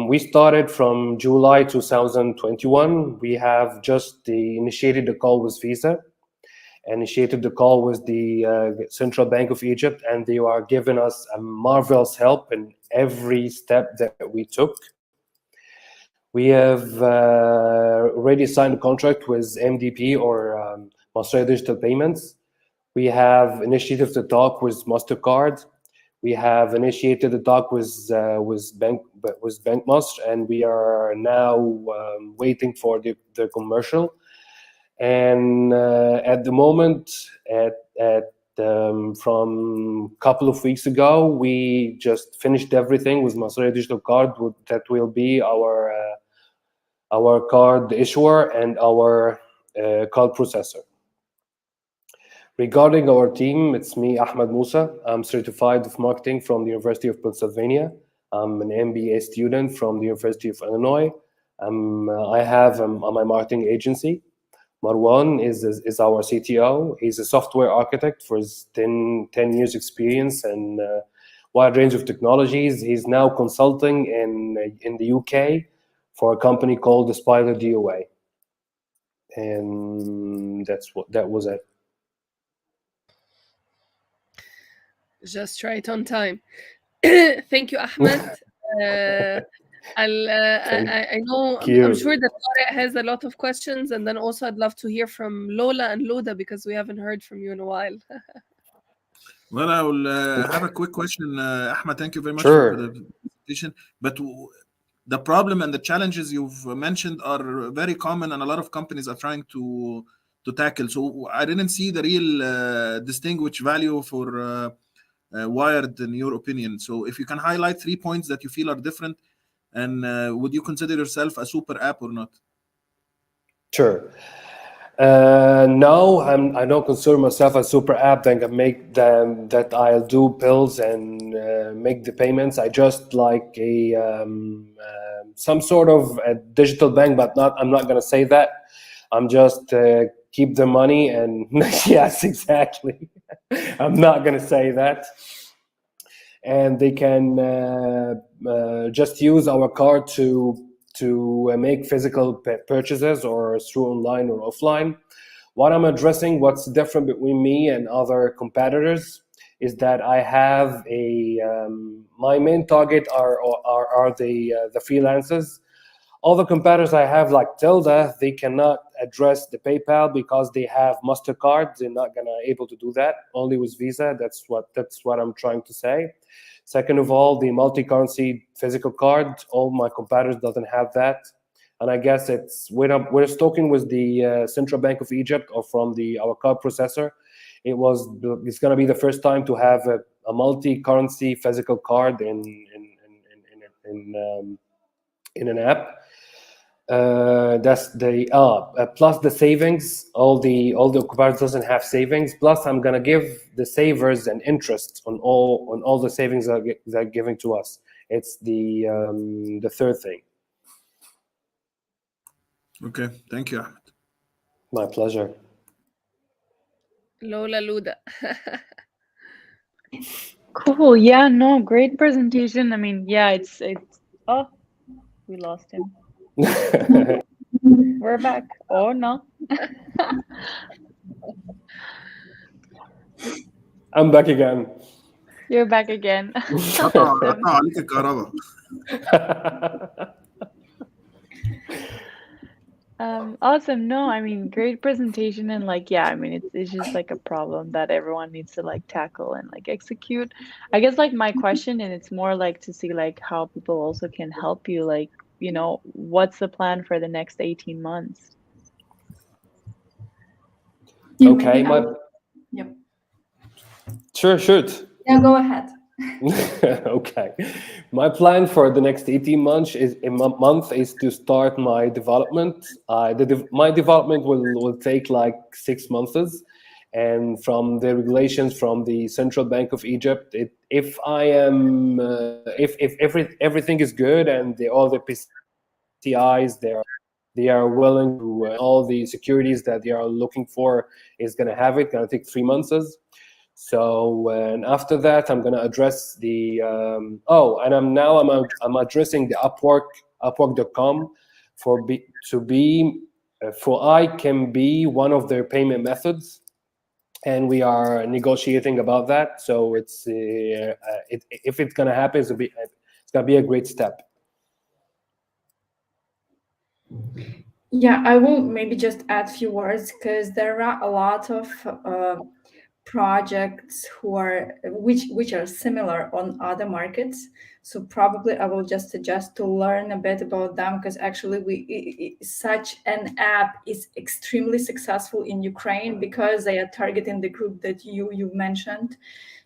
We started from July 2021. We have just initiated the call with Visa, initiated the call with the Central Bank of Egypt, and they are giving us a marvelous help in every step that we took. We have already signed a contract with MDP or Masraya Digital Payments. We have initiated the talk with MasterCard. We have initiated the talk with Bank Masr, and we are now waiting for the commercial. And at the moment, from a couple of weeks ago, we just finished everything with Masraya Digital Card. That will be our card issuer and our card processor. Regarding our team, it's me, Ahmed Musa. I'm certified of marketing from the University of Pennsylvania. I'm an MBA student from the University of Illinois. I have my marketing agency. Marwan is our CTO. He's a software architect for his 10 years experience and wide range of technologies. He's now consulting in the UK for a company called the Spider DOA. And that was it. Just right on time. Thank you, Ahmed. I know, I'm sure that Tarek has a lot of questions, and then also I'd love to hear from Lola and Luda because we haven't heard from you in a while. Well, I will have a quick question. Ahmed, thank you very much Sure. for the presentation. But the problem and the challenges you've mentioned are very common, and a lot of companies are trying to tackle. So I didn't see the real distinguished value for Wired in your opinion. So if you can highlight 3 points that you feel are different, and would you consider yourself a super app or not? Sure. No, I don't consider myself a super app that I'll do bills and make the payments. I just like some sort of a digital bank, but I'm not gonna say that. I'm just keep the money and yes, exactly. I'm not gonna say that. And they can just use our card to make physical purchases or through online or offline. What I'm addressing, what's different between me and other competitors, is that I have my main target are the freelancers. All the competitors I have, like Tilda, they cannot address the PayPal because they have MasterCard. They're not gonna able to do that. Only with Visa. That's what I'm trying to say. Second of all, the multi-currency physical card, all my competitors doesn't have that. And I guess we're talking with the Central Bank of Egypt or from our card processor. It's going to be the first time to have a multi-currency physical card in an app. That's plus the savings. All the competitors doesn't have savings. Plus, I'm gonna give the savers an interest on all the savings that they're giving to us. It's the third thing. Okay, thank you, Ahmed. My pleasure. Lola, Luda. Cool. Yeah, no, great presentation. I mean, yeah, it's oh, we lost him. We're back. Oh no. I'm back again. You're back again. عليك الكهرباء. Awesome. No, I mean, great presentation and like, yeah, I mean, it's just like a problem that everyone needs to like tackle and like execute. I guess like my question, and it's more like to see like how people also can help you, like, what's the plan for the next 18 months? Yeah, Okay, maybe I will. Yep. sure, shoot. Yeah, go ahead. Okay. My plan for the next 18 months is to start my development. My development will take like 6 months. And from the regulations from the Central Bank of Egypt, if I am if everything is good and all the PCIs they are willing to all the securities that they are looking for is going to have it. Going to take 3 months. So and after that, I'm going to address the and I'm addressing the Upwork.com for I can be one of their payment methods, and we are negotiating about that. So if it's going to happen, it's going to be a great step. Yeah, I will maybe just add a few words because there are a lot of projects which are similar on other markets. So probably I will just suggest to learn a bit about them because actually such an app is extremely successful in Ukraine because they are targeting the group that you mentioned.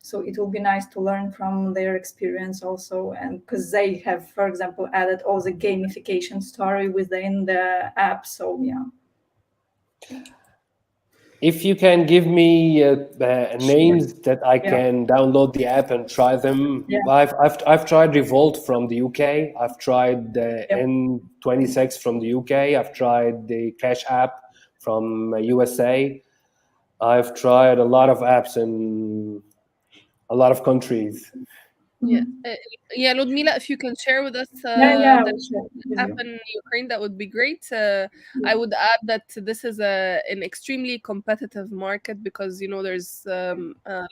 So it will be nice to learn from their experience also, and because they have, for example, added all the gamification story within the app. So yeah. If you can give me names that I can download the app and try them. Yeah. I've tried Revolt from the UK. I've tried the N26 from the UK. I've tried the Cash App from USA. I've tried a lot of apps in a lot of countries. Yeah, yeah, Ludmila, if you can share with us Yeah, that happened in Ukraine, that would be great. I would add that this is an extremely competitive market because there's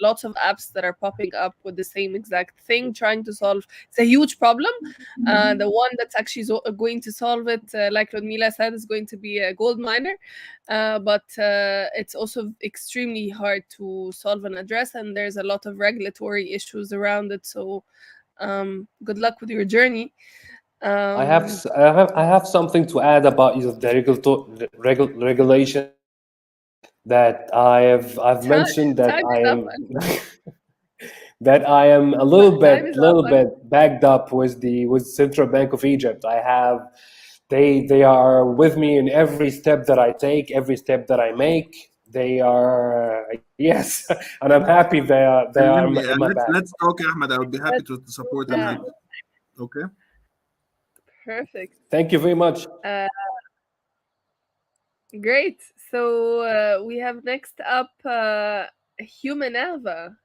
lots of apps that are popping up with the same exact thing, trying to solve. It's a huge problem. The one that's actually going to solve it, like Ludmila said, is going to be a gold miner. But it's also extremely hard to solve and address, and there's a lot of regulatory issues around it. So good luck with your journey. I have something to add about the regulations that I've mentioned that I am that I am a little bit backed up with Central Bank of Egypt. They are with me in every step that I take, every step that I make. They are yes, and I'm happy they are in my back. Let's talk, Ahmed. I would be happy to support Ahmed. Okay. Perfect. Thank you very much. Great. So we have next up Humanava.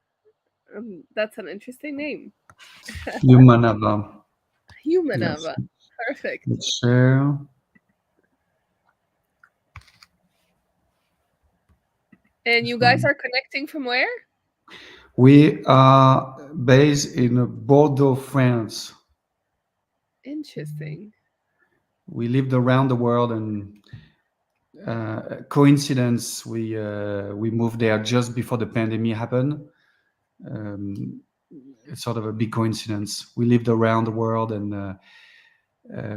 That's an interesting name. Humanava. Humanava. Yes. Perfect. Let's share. And you guys are connecting from where? We are based in Bordeaux, France. Interesting. We lived around the world, and coincidence we moved there just before the pandemic happened. It's sort of a big coincidence. We lived around the world, and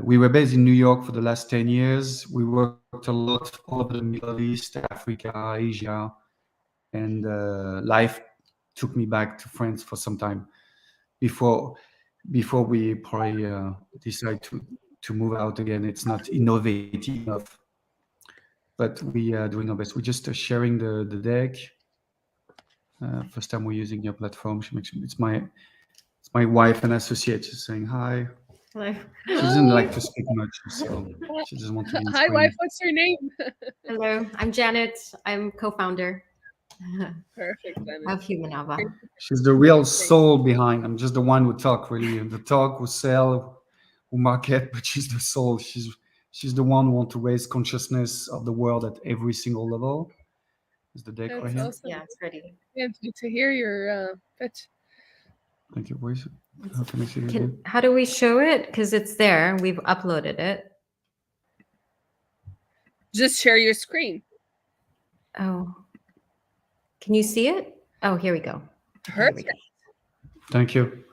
we were based in New York for the last 10 years. We worked a lot all over the Middle East, Africa, Asia, and life took me back to France for some time before we probably decide to move out again. It's not innovative enough, but we are doing our best. We're just sharing the deck. First time we're using your platform. It's my wife and associate. She's saying hi. Hello. She doesn't like to speak much, so she doesn't want to be on Hi, screen. wife. What's your name? Hello, I'm Janet. I'm co-founder Perfect. of Humanava. She's the real soul behind. I'm just the one who talk, really. The talk, who sell, who market, but she's the soul. She's the one who wants to raise consciousness of the world at every single level. Is the deck That's right here? awesome. Yeah, it's ready. Yeah, to hear your pitch. Thank you. Where is it? How can I see it again? How do we show it? Because it's there. We've uploaded it. Just share your screen. Oh, can you see it? Oh, here we go. Here we Perfect. go. Thank you.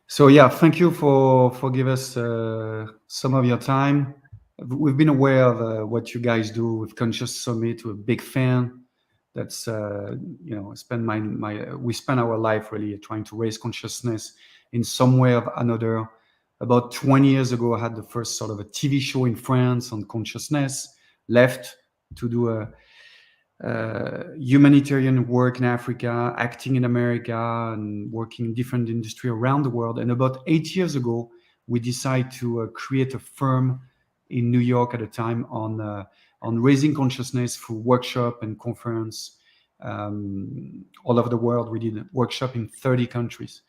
So yeah, thank you for giving us some of your time. We've been aware of what you guys do with Conscious Summit. We're a big fan. That's we spend our life really trying to raise consciousness in some way or another. About 20 years ago, I had the first sort of a TV show in France on consciousness. Left to do a humanitarian work in Africa, acting in America, and working in different industry around the world. And about 8 years ago, we decided to create a firm in New York at the time on raising consciousness through workshop and conference all over the world. We did a workshop in 30 countries.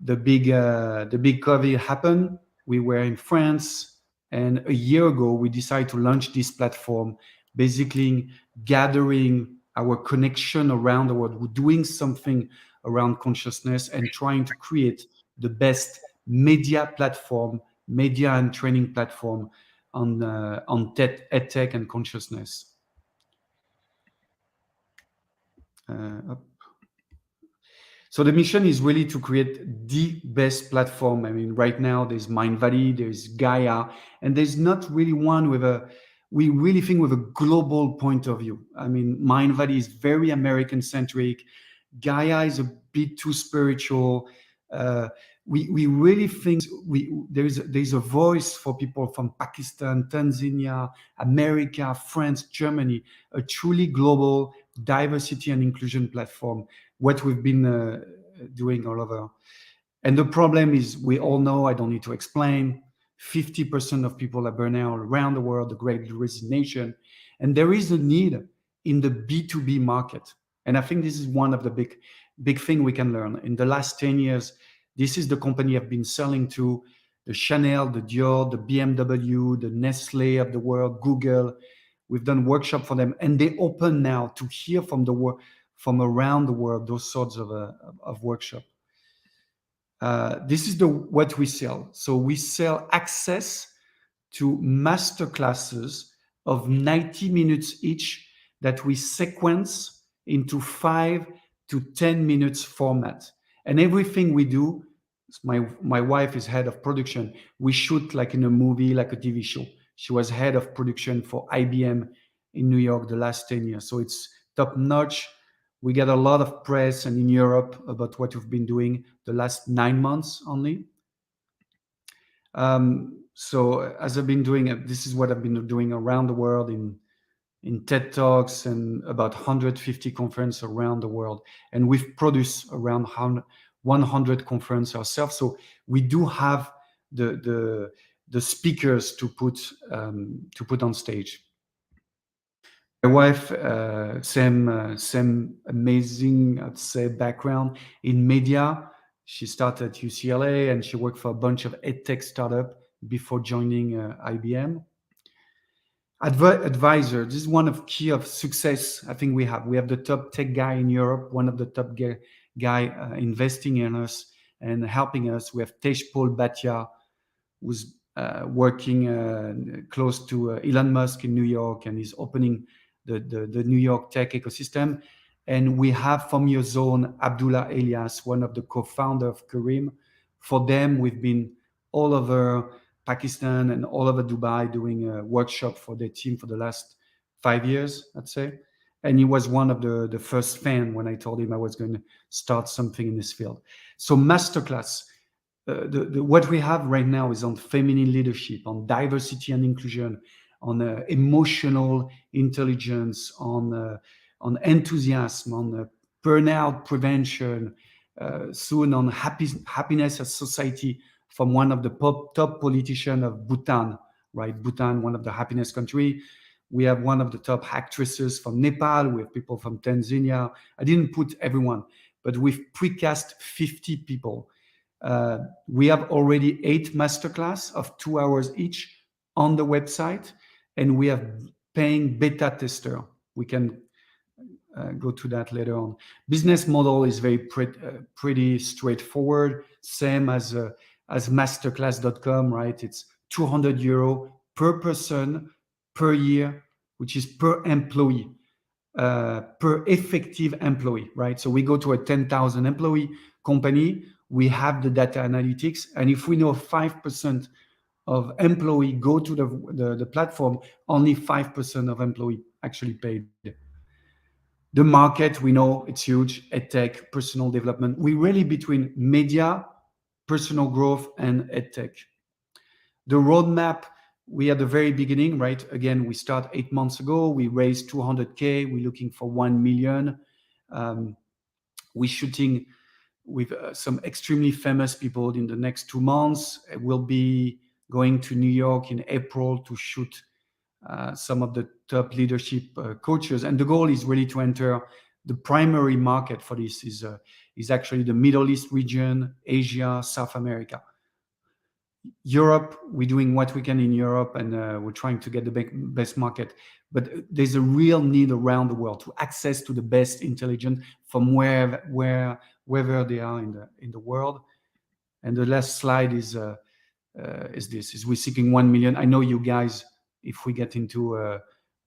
The big COVID happened. We were in France, and a year ago we decided to launch this platform, basically gathering our connection around the world. We're doing something around consciousness and trying to create the best media platform, media and training platform on EdTech and consciousness. So the mission is really to create the best platform. I mean, right now there's Mindvalley, there's Gaia, and there's not really one we really think with a global point of view. I mean, Mindvalley is very American centric. Gaia is a bit too spiritual. We really think there's a voice for people from Pakistan, Tanzania, America, France, Germany, a truly global diversity and inclusion platform. What we've been doing all over. And the problem is, we all know, I don't need to explain, 50% of people are burnout around the world, the great resignation. And there is a need in the B2B market. And I think this is one of the big thing we can learn. In the last 10 years, this is the company I've been selling to, the Chanel, the Dior, the BMW, the Nestle of the world, Google. We've done workshop for them, and they open now to hear from from around the world those sorts of workshop. This is what we sell. So we sell access to master classes of 90 minutes each that we sequence into 5 to 10 minutes format. And everything we do, my wife is head of production. We shoot like in a movie, like a TV show. She was head of production for IBM in New York the last 10 years. So it's top notch. We get a lot of press and in Europe about what we've been doing the last 9 months only. So as I've been doing, this is what I've been doing around the world in TED Talks and about 150 conferences around the world. And we've produced around 100 conferences ourselves. So we do have the speakers to put on stage. My wife, same amazing, I'd say, background in media. She started at UCLA and she worked for a bunch of edtech startup before joining IBM. Advisor, this is one of key of success. I think we have the top tech guy in Europe, one of the top guy investing in us and helping us. We have Tejpal Bhatia, who's working close to Elon Musk in New York and is opening the New York tech ecosystem. And we have from your zone, Abdullah Elias, one of the co-founder of Kareem. For them, we've been all over Pakistan and all over Dubai doing a workshop for their team for the last 5 years, I'd say. And he was one of the first fan when I told him I was going to start something in this field. So masterclass. What we have right now is on feminine leadership, on diversity and inclusion, on emotional intelligence, on enthusiasm, on burnout prevention, soon on happiness as society from one of the top politicians of Bhutan, right? Bhutan, one of the happiness country. We have one of the top actresses from Nepal. We have people from Tanzania. I didn't put everyone, but we've precast 50 people. We have already 8 masterclass of 2 hours each on the website, and we have paying beta tester. We can go to that later on. Business model is very pretty straightforward, same as masterclass.com, right? It's €200 per person per year which is per employee, per effective employee, right? So we go to a 10,000 employee company, we have the data analytics, and if we know 5% of employee go to the platform, only 5% of employee actually paid. The market, we know it's huge, edtech, personal development. We really between media, personal growth, and edtech. The roadmap, we at the very beginning, right? Again, we start 8 months ago. We raised 200K. We're looking for 1 million. We're shooting with some extremely famous people in the next 2 months. We'll be going to New York in April to shoot some of the top leadership coaches. And the goal is really to enter the primary market for this is actually the Middle East region, Asia, South America. Europe, we're doing what we can in Europe, and we're trying to get the best market. But there's a real need around the world to access to the best intelligence from wherever they are in the world. And the last slide is we're seeking 1 million. I know you guys, if we get into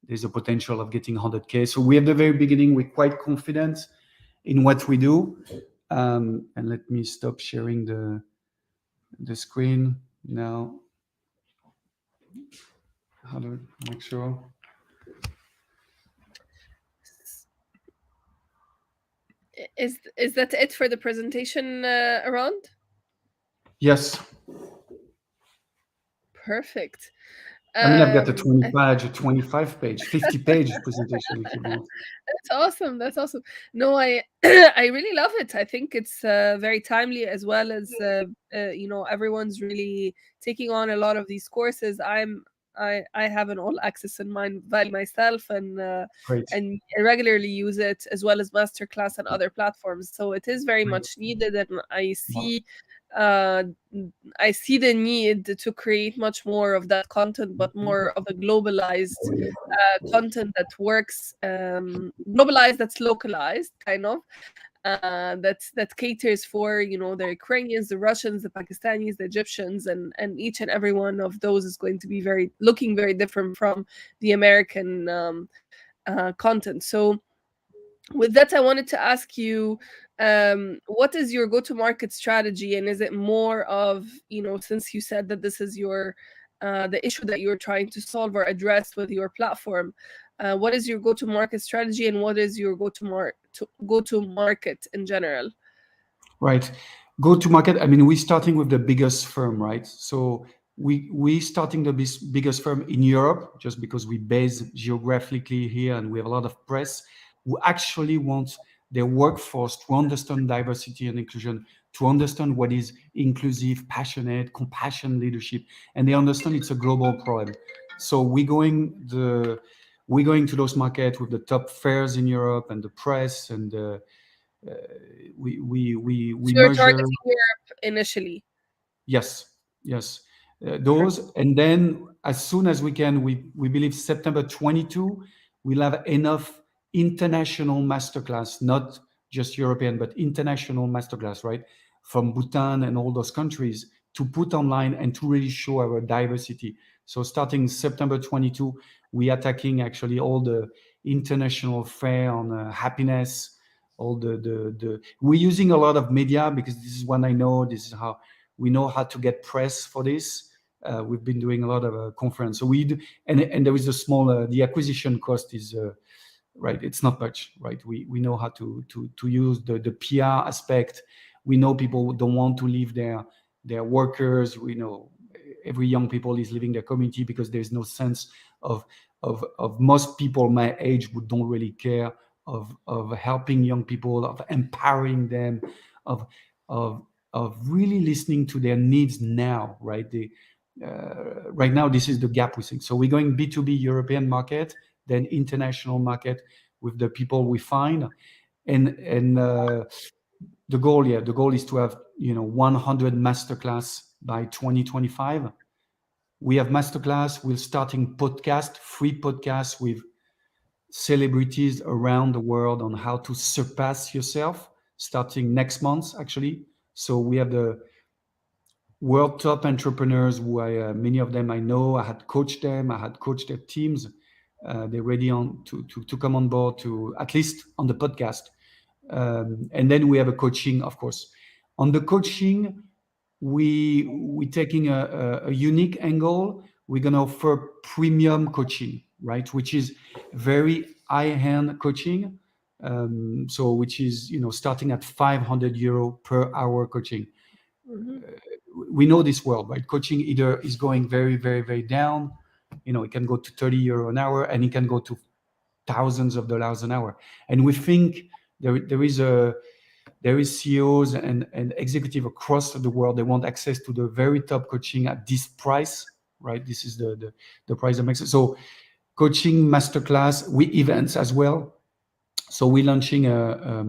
there's a potential of getting 100K. So we at the very beginning, we're quite confident in what we do. And let me stop sharing the screen now. How do I make sure? Is that it for the presentation, around? Yes. Perfect. I mean, I've got a 25 page, 50 page presentation if you want. That's awesome. That's awesome. No, I I really love it. I think it's very timely, as well as everyone's really taking on a lot of these courses. I have an all access in mind value myself, and Great. and I regularly use it, as well as masterclass and other platforms. So it is very much needed, and uh, I see the need to create much more of that content, but more of a globalized content that works, globalized, that's localized, kind of, that caters for the Ukrainians, the Russians, the Pakistanis, the Egyptians, and each and every one of those is going to be looking very different from the American content. So with that, I wanted to ask you, what is your go-to-market strategy, and is it more of, since you said that this is your the issue that you're trying to solve or address with your platform, what is your go-to-market strategy, and what is your go-to-market in general? Right. Go-to-market, I mean, we're starting with the biggest firm, right? So we starting the biggest firm in Europe, just because we base geographically here and we have a lot of press who actually want their workforce to understand diversity and inclusion, to understand what is inclusive, passionate, compassion leadership, and they understand it's a global problem. So we're going to those markets with the top fairs in Europe and the press, and we So you're measure. targeting Europe initially. Yes. Those, and then as soon as we can, we believe September 22, we'll have enough international masterclass, not just European, but international masterclass, right? From Bhutan and all those countries, to put online and to really show our diversity. So starting September 22, we attacking actually all the international fair on happiness, all the we're using a lot of media, because this is what I know, this is how we know how to get press for this. We've been doing a lot of conference. So we do, and there is a small the acquisition cost is right. It's not much, right? We know how to use the PR aspect. We know people don't want to leave their workers. We know every young people is leaving their community because there's no sense of most people my age who don't really care of helping young people, of empowering them, of really listening to their needs now, right? Right now, this is the gap we think. So we're going B2B European market, then international market with the people we find, and the goal is to have 100 masterclass by 2025. We have masterclass. We're starting free podcast with celebrities around the world on how to surpass yourself, starting next month, actually. So we have the world top entrepreneurs who many of them I know. I had coached them. I had coached their teams. They're ready to come on board, to at least on the podcast. And then we have a coaching, of course. On the coaching, we're taking a unique angle. We're going to offer premium coaching, right? Which is very high-end coaching. So which is, starting at 500 euro per hour coaching. We know this world, right? Coaching either is going very, very, very down. It can go to 30 euro an hour, and it can go to thousands of dollars an hour. And we think there is CEOs and executive across the world. They want access to the very top coaching at this price, right? This is the price that makes it. So coaching masterclass, events as well. So we're launching a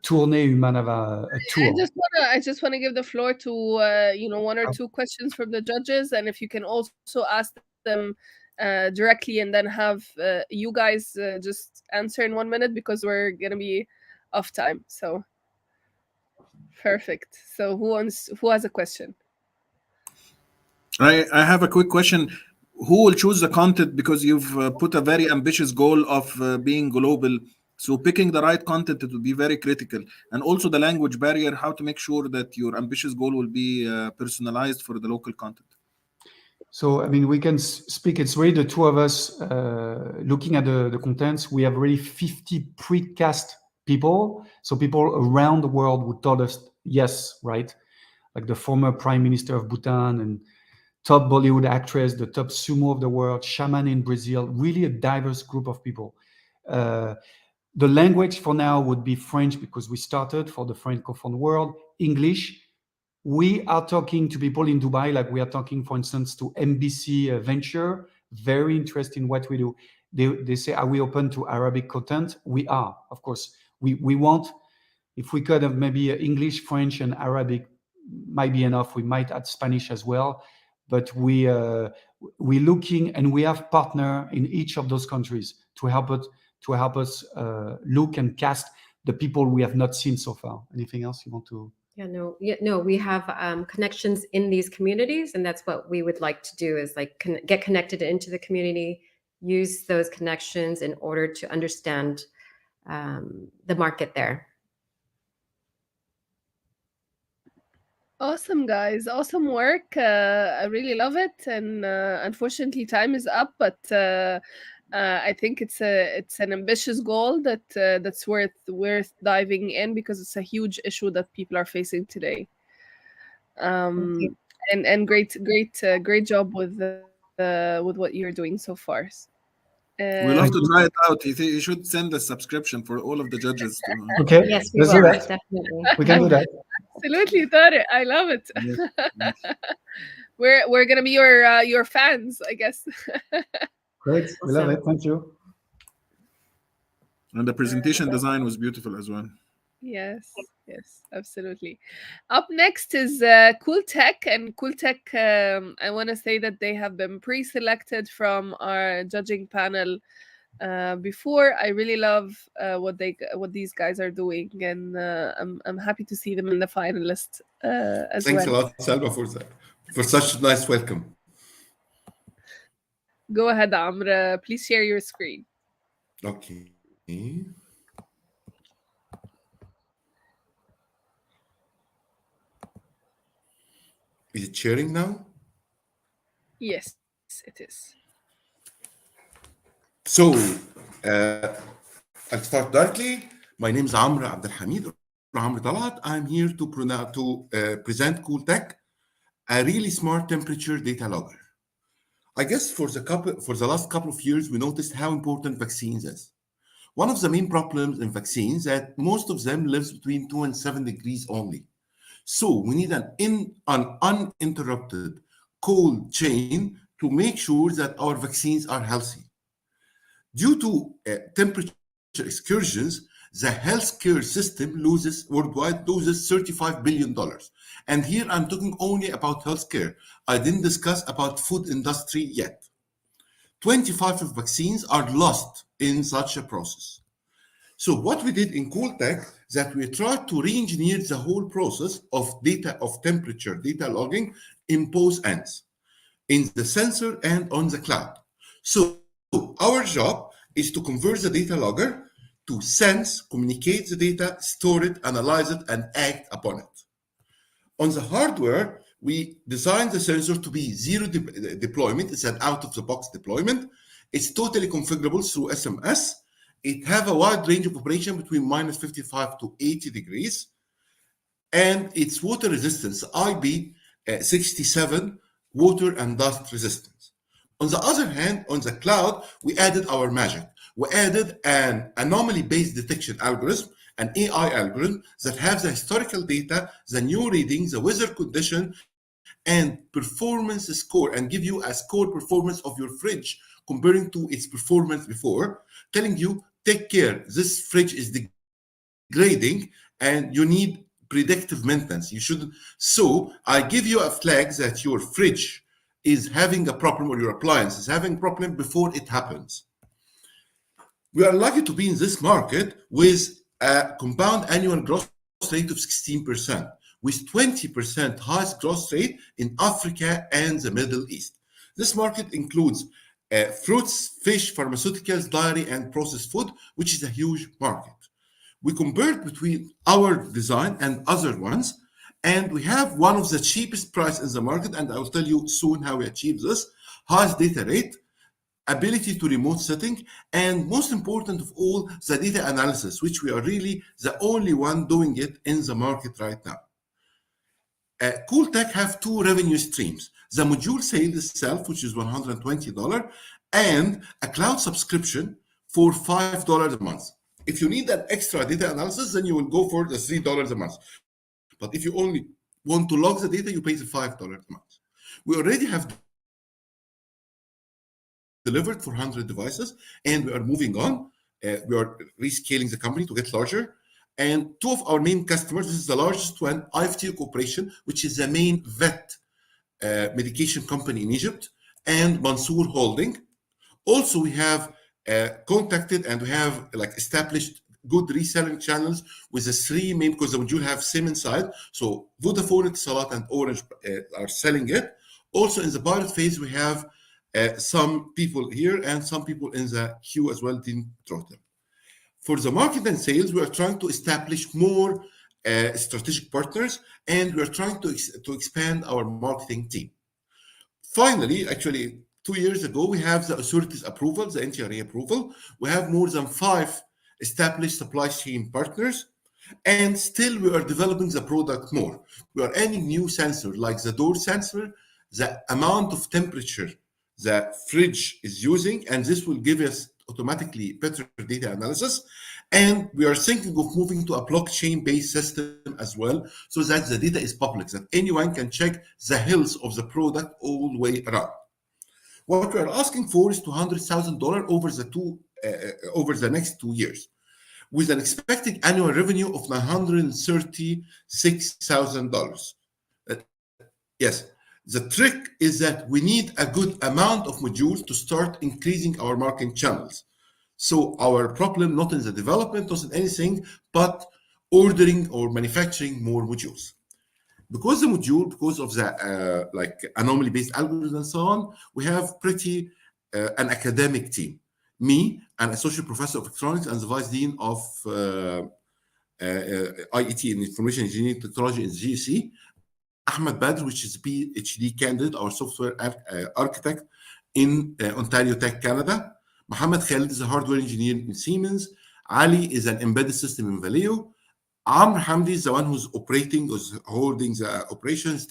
tournée Humanava, a tour. I just wanna give the floor to one or two questions from the judges, and if you can also ask them directly, and then have you guys just answer in 1 minute, because we're gonna be off time. So perfect. So who has a question? I have a quick question. Who will choose the content, because you've put a very ambitious goal of being global? So picking the right content, it will be very critical. And also the language barrier, how to make sure that your ambitious goal will be personalized for the local content. So, we can speak. It's really the two of us looking at the contents. We have really 50 precast people. So people around the world who told us yes, right? Like the former Prime Minister of Bhutan, and top Bollywood actress, the top sumo of the world, shaman in Brazil, really a diverse group of people. The language for now would be French, because we started for the Francophone world. English. We are talking to people in Dubai, like we are talking, for instance, to MBC Venture, very interested in what we do. They say, are we open to Arabic content? We are, of course. We want, if we could have maybe English, French, and Arabic, might be enough. We might add Spanish as well. But we're looking, and we have partner in each of those countries to help us look and cast the people we have not seen so far. Anything else you want to? No, we have connections in these communities, and that's what we would like to do, is like get connected into the community, use those connections in order to understand the market there. Awesome, guys. Awesome work. I really love it. And unfortunately, time is up, but I think it's an ambitious goal that's worth diving in, because it's a huge issue that people are facing today. And great job with what you're doing so far. We love to try it out. You should send a subscription for all of the judges to. Okay. Yes, we let's will. do that. Definitely. We can do that. Absolutely, Tariq. I love it. Yes. We're gonna be your fans, I guess. Great. We love it. Thank you. And the presentation design was beautiful as well. Yes, absolutely. Up next is Cool Tech, and Cool Tech. I want to say that they have been pre-selected from our judging panel before. I really love what these guys are doing, and I'm happy to see them in the finalist as Thanks well. a lot, Salma, for such a nice welcome. Go ahead, Amr. Please share your screen. Okay. Is it sharing now? Yes, it is. So, I'll start directly. My name is Amr Abdelhamid, or Amr Talat. I'm here to present Cool Tech, a really smart temperature data logger. I guess for the last couple of years, we noticed how important vaccines is. One of the main problems in vaccines that most of them lives between 2 and 7 degrees only. So we need an uninterrupted cold chain to make sure that our vaccines are healthy. Due to temperature excursions, the healthcare system worldwide loses $35 billion. And here I'm talking only about healthcare. I didn't discuss about food industry yet. 25 of vaccines are lost in such a process. So what we did in Cool Tech is that we tried to re-engineer the whole process of temperature data logging in both ends, in the sensor and on the cloud. So our job is to convert the data logger to sense, communicate the data, store it, analyze it, and act upon it. On the hardware, we designed the sensor to be zero deployment. It's an out-of-the-box deployment. It's totally configurable through SMS. It have a wide range of operation between minus 55 to 80 degrees. And it's water resistance, IP67, water and dust resistance. On the other hand, on the cloud, we added our magic. We added an anomaly-based detection algorithm, an AI algorithm that has the historical data, the new readings, the weather condition, and performance score, and give you a score performance of your fridge comparing to its performance before, telling you, take care, this fridge is degrading and you need predictive maintenance. You shouldn't. So I give you a flag that your fridge is having a problem or your appliance is having a problem before it happens. We are lucky to be in this market with a compound annual growth rate of 16%, with 20% highest growth rate in Africa and the Middle East. This market includes fruits, fish, pharmaceuticals, dairy, and processed food, which is a huge market. We compared between our design and other ones, and we have one of the cheapest price in the market, and I will tell you soon how we achieve this, highest data rate, ability to remote setting, and most important of all, the data analysis, which we are really the only one doing it in the market right now. CoolTech have two revenue streams, the module sale itself, which is $120, and a cloud subscription for $5 a month. If you need that extra data analysis, then you will go for the $3 a month. But if you only want to log the data, you pay the $5 a month. We already have delivered for 100 devices, and we are moving on. We are rescaling the company to get larger. And two of our main customers, this is the largest one, IFT Corporation, which is the main vet medication company in Egypt, and Mansour Holding. Also, we have contacted and we have established good reselling channels with the three main, because the module have SIM inside. So Vodafone, Etisalat, and Orange are selling it. Also in the pilot phase, we have some people here and some people in the queue as well, didn't drop them. For the market and sales, we are trying to establish more strategic partners, and we are trying to expand our marketing team. Finally, actually, 2 years ago, we have the authorities approval, the NTRA approval. We have more than 5 established supply chain partners, and still we are developing the product more. We are adding new sensors like the door sensor, the amount of temperature the fridge is using, and this will give us automatically better data analysis. And we are thinking of moving to a blockchain-based system as well, so that the data is public, that anyone can check the health of the product all the way around. What we are asking for is $200,000 over the next 2 years, with an expected annual revenue of $936,000. Yes, the trick is that we need a good amount of modules to start increasing our marketing channels. So our problem not in the development, not in anything, but ordering or manufacturing more modules. Because of the anomaly-based algorithm and so on, we have pretty an academic team. Me, an associate professor of electronics and the vice dean of IET, in Information Engineering Technology in GC. Ahmed Badr, which is a PhD candidate, our software architect in Ontario Tech, Canada. Mohammed Khalid is a hardware engineer in Siemens. Ali is an embedded system in Valeo. Amr Hamdi is the one who's holding the operations,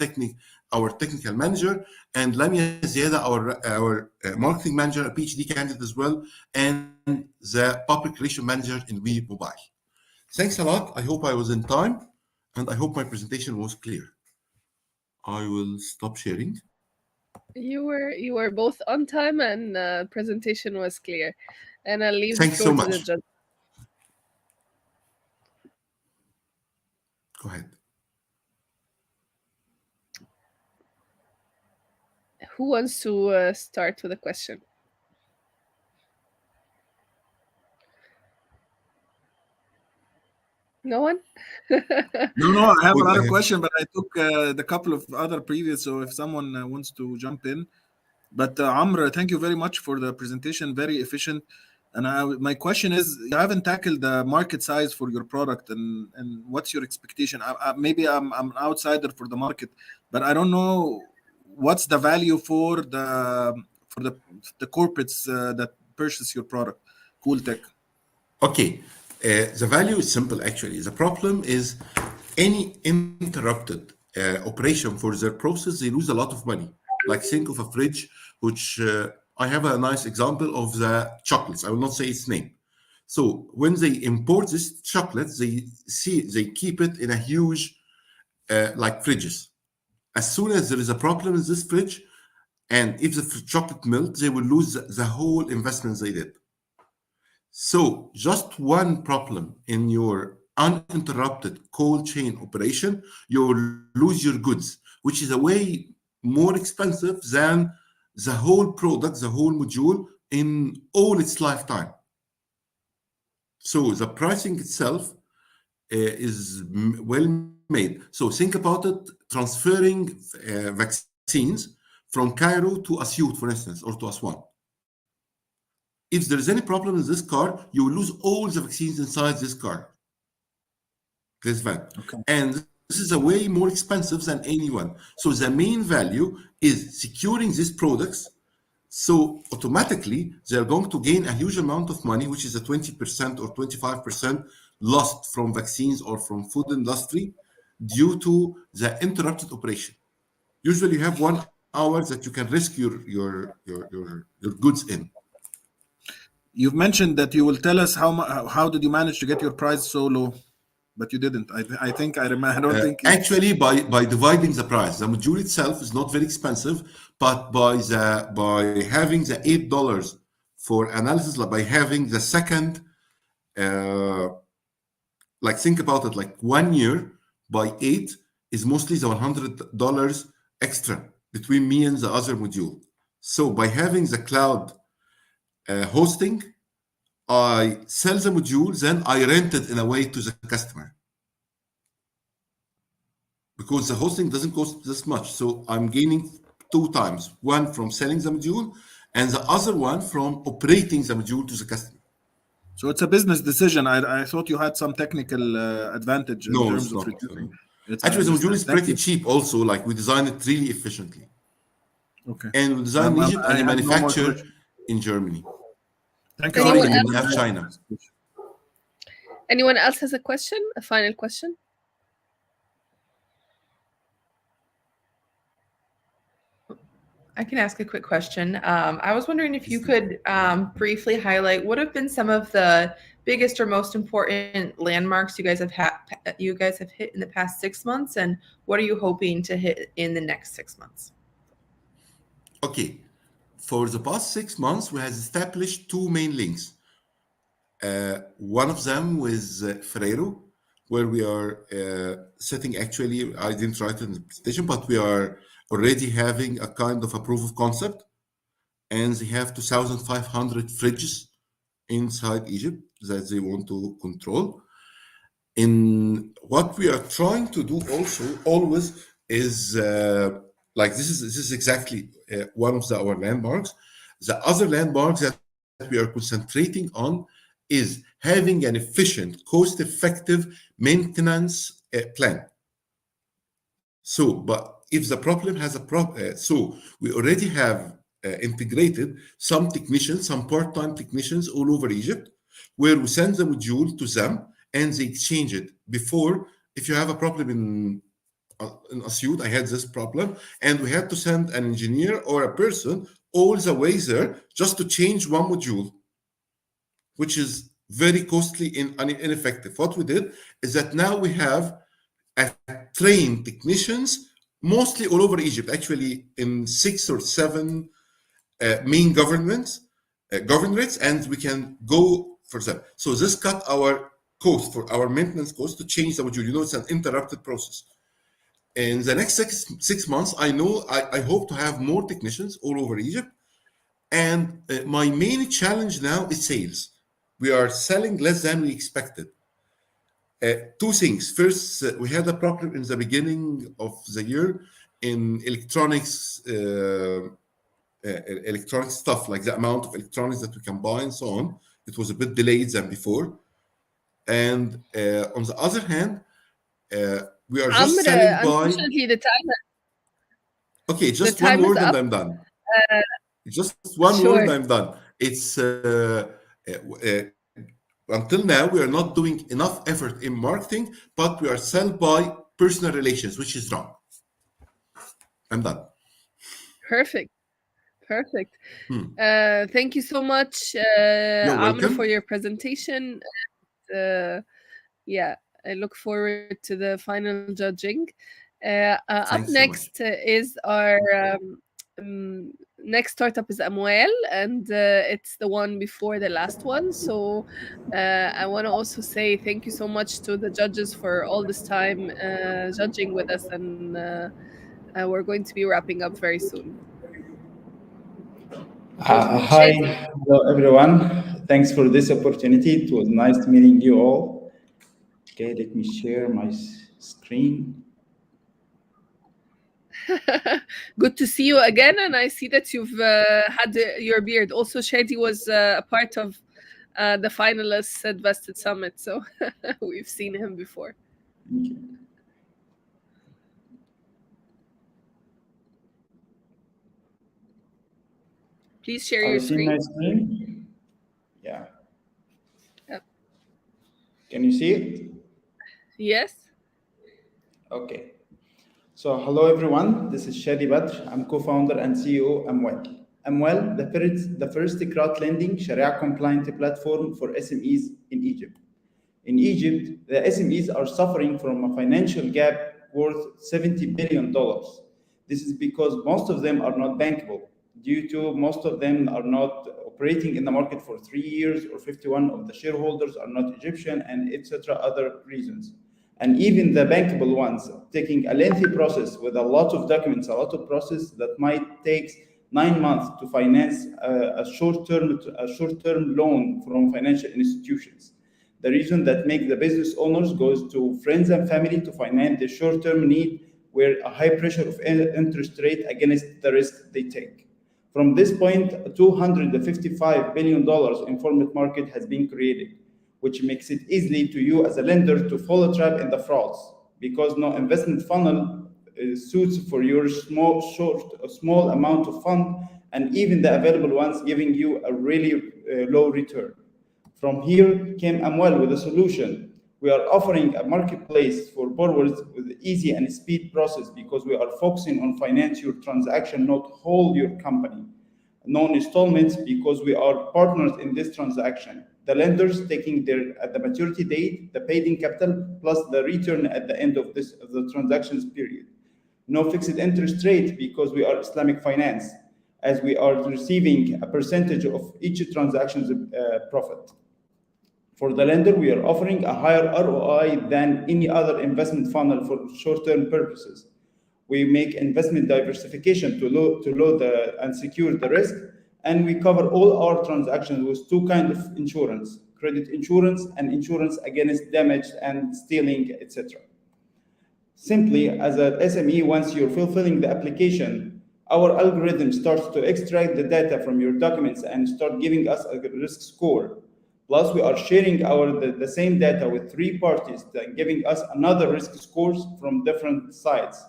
our technical manager, and Lamia Ziada, our marketing manager, a PhD candidate as well, and the public relation manager in We Mobile. Thanks a lot. I hope I was in time, and I hope my presentation was clear. I will stop sharing. You were both on time, and presentation was clear. And I'll leave Thanks the floor so to the much. judge. Go ahead. Who wants to start with a question? No one? No, I have another question, but I took the couple of other previous. So if someone wants to jump in, But Amr, thank you very much for the presentation. Very efficient. And my question is, you haven't tackled the market size for your product, and what's your expectation? Maybe I'm an outsider for the market, but I don't know what's the value for the corporates that purchase your product. Cool Tech. Okay, the value is simple actually. The problem is any interrupted operation for their process, they lose a lot of money. Like think of a fridge, which I have a nice example of the chocolates. I will not say its name. So when they import this chocolate, they keep it in a huge like fridges. As soon as there is a problem in this fridge, and if the chocolate melts, they will lose the whole investment they did. So just one problem in your uninterrupted cold chain operation, you will lose your goods, which is a way more expensive than the whole product, the whole module in all its lifetime. So the pricing itself is well made. So think about it, transferring vaccines from Cairo to Asyut, for instance, or to Aswan. If there is any problem in this car, you will lose all the vaccines inside this car, this van. Okay. And this is a way more expensive than anyone. So the main value is securing these products. So automatically, they're going to gain a huge amount of money, which is a 20% or 25% lost from vaccines or from food industry due to the interrupted operation. Usually you have 1 hour that you can risk your goods in. You've mentioned that you will tell us how did you manage to get your price so low, but you didn't. I think I remember. I don't think actually by dividing the price. The module itself is not very expensive, but by having the $8 for analysis, like by having the second, like think about it, like 1 year by 8 is mostly the $100 extra between me and the other module. So by having the cloud hosting, I sell the module, then I rent it in a way to the customer. Because the hosting doesn't cost this much. So I'm gaining 2 times, one from selling the module and the other one from operating the module to the customer. So it's a business decision. I thought you had some technical advantage in No, terms it's of not. reducing. Actually, the module is Thank pretty you. cheap also. Like we design it really efficiently. Okay. And we design in Egypt I and we have no more manufacture questions. in Germany. Thank you. Sorry, Anyone we have China. Anyone else has a question? A final question? I can ask a quick question. I was wondering if you could briefly highlight what have been some of the biggest or most important landmarks you guys have hit in the past 6 months, and what are you hoping to hit in the next 6 months? Okay. For the past 6 months, we have established 2 main links. One of them with Ferrero, where we are setting, actually, I didn't write it in the presentation, but we are already having a kind of a proof of concept. And they have 2,500 fridges inside Egypt that they want to control. In what we are trying to do also always is like this is exactly one of our landmarks. The other landmarks that we are concentrating on is having an efficient, cost-effective maintenance plan. So, but if the problem has a problem, so we already have integrated some technicians, some part-time technicians all over Egypt, where we send the module to them and they exchange it. Before, if you have a problem in Asyut, I had this problem, and we had to send an engineer or a person all the way there just to change one module, which is very costly and ineffective. What we did is that now we have trained technicians mostly all over Egypt, actually in 6 or 7 main governorates, and we can go for them. So this cut our cost, for our maintenance cost, to change the module. You know, it's an interrupted process. In the next six months, I hope to have more technicians all over Egypt. And my main challenge now is sales. We are selling less than we expected. 2 things. First, we had a problem in the beginning of the year in electronics electronic stuff, like the amount of electronics that we can buy and so on. It was a bit delayed than before. And on the other hand, we are just selling by. Unfortunately, Okay, the just one time is word and up. I'm done. Just one Sure. word, I'm done. It's until now we are not doing enough effort in marketing, but we are sold by personal relations, which is wrong. I'm done. Perfect. Thank you so much, You're Amr, for welcome. your presentation. Yeah, I look forward to the final judging. Up Thanks so much. next is our next startup is Amwal, and it's the one before the last one. So I want to also say thank you so much to the judges for all this time judging with us, and we're going to be wrapping up very soon. Hi, hello everyone. Thanks for this opportunity. It was nice meeting you all. Okay, let me share my screen. Good to see you again, and I see that you've had your beard. Also, Shadi was a part of the finalists at Vested Summit, so we've seen him before. Thank you. Please share Are your you seeing screen. my screen? Yeah. Yep. Can you see it? Yes. Okay. So hello everyone. This is Shadi Badr. I'm co-founder and CEO Amwal. Amwal, the first crowd-lending Sharia-compliant platform for SMEs in Egypt. In Egypt, the SMEs are suffering from a financial gap worth $70 billion. This is because most of them are not bankable, due to most of them are not operating in the market for 3 years, or 51 of the shareholders are not Egyptian, and etc. other reasons. And even the bankable ones, taking a lengthy process with a lot of documents, a lot of process that might take 9 months to finance a short-term loan from financial institutions. The reason that makes the business owners goes to friends and family to finance the short-term need, where a high pressure of interest rate against the risk they take. From this point, $255 billion in format market has been created, which makes it easy to you as a lender to fall a trap in the frauds, because no investment funnel suits for your small amount of fund, and even the available ones giving you a really low return. From here came Amwal with a solution. We are offering a marketplace for borrowers with easy and speed process, because we are focusing on finance your transaction, not hold your company. Non-installments, because we are partners in this transaction. The lenders taking at the maturity date, the paid in capital, plus the return at the end of the transactions period. No fixed interest rate, because we are Islamic finance, as we are receiving a percentage of each transaction's profit. For the lender, we are offering a higher ROI than any other investment funnel for short-term purposes. We make investment diversification to load and secure the risk, and we cover all our transactions with two kinds of insurance: credit insurance and insurance against damage and stealing, etc. Simply, as an SME, once you're fulfilling the application, our algorithm starts to extract the data from your documents and start giving us a risk score. Plus, we are sharing the same data with 3 parties, giving us another risk scores from different sites,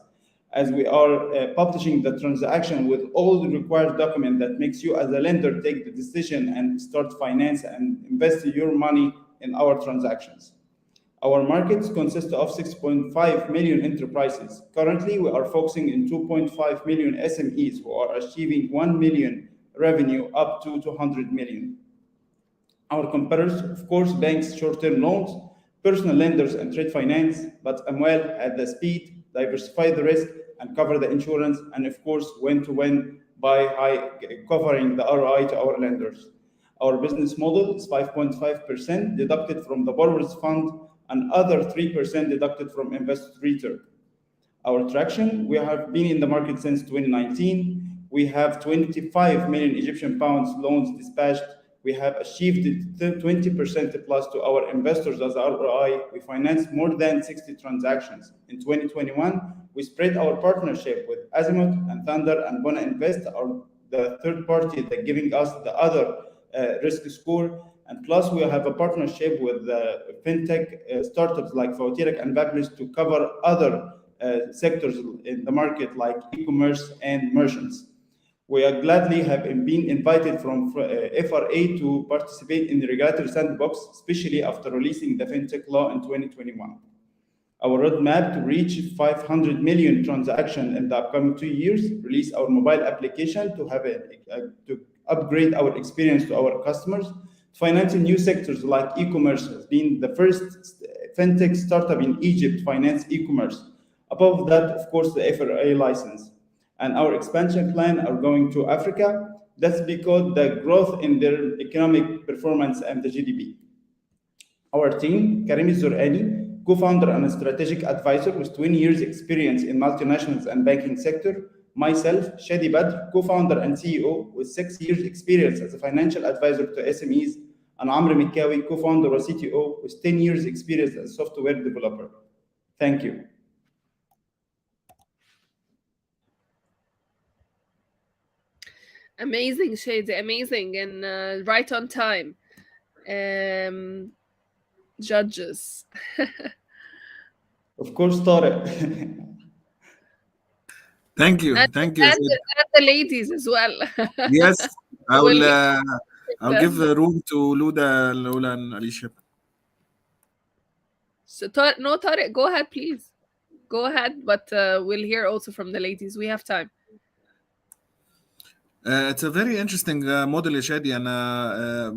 as we are publishing the transaction with all the required document that makes you as a lender take the decision and start finance and invest your money in our transactions. Our markets consist of 6.5 million enterprises. Currently, we are focusing in 2.5 million SMEs who are achieving 1 million revenue up to 200 million. Our competitors, of course, banks, short-term loans, personal lenders, and trade finance, but Amwal had the speed, diversify the risk, and cover the insurance, and of course, when by covering the ROI to our lenders. Our business model is 5.5% deducted from the borrower's fund, and other 3% deducted from invested return. Our traction, we have been in the market since 2019. We have 25 million Egyptian pounds loans dispatched. We have achieved 20% plus to our investors as ROI. We financed more than 60 transactions. In 2021, we spread our partnership with Azimuth and Thunder and Bona Invest, our the third party that giving us the other risk score. And plus, we have a partnership with fintech startups like Fautirek and Bablis to cover other sectors in the market like e-commerce and merchants. We are gladly have been invited from FRA to participate in the regulatory sandbox, especially after releasing the fintech law in 2021. Our roadmap to reach 500 million transactions in the upcoming 2 years, release our mobile application to have to upgrade our experience to our customers, financing new sectors like e-commerce, has been the first fintech startup in Egypt finance e-commerce. Above that, of course, the FRA license. And our expansion plan are going to Africa. That's because the growth in their economic performance and the GDP. Our team, Karim Zourani, co-founder and strategic advisor with 20 years experience in multinationals and banking sector. Myself, Shadi Badr, co-founder and CEO with 6 years experience as a financial advisor to SMEs. And Amr Mikawi, co-founder or CTO with 10 years experience as a software developer. Thank you. Amazing, Shady, amazing, and right on time. Judges. Of course, Tariq. Thank you, and, thank you. and, and the ladies as well. Yes, I will. Will- I'll give the room to Luda, Lola, and Alicia. So, no, Tariq, go ahead, please. Go ahead, but we'll hear also from the ladies. We have time. It's a very interesting model, Shadi, and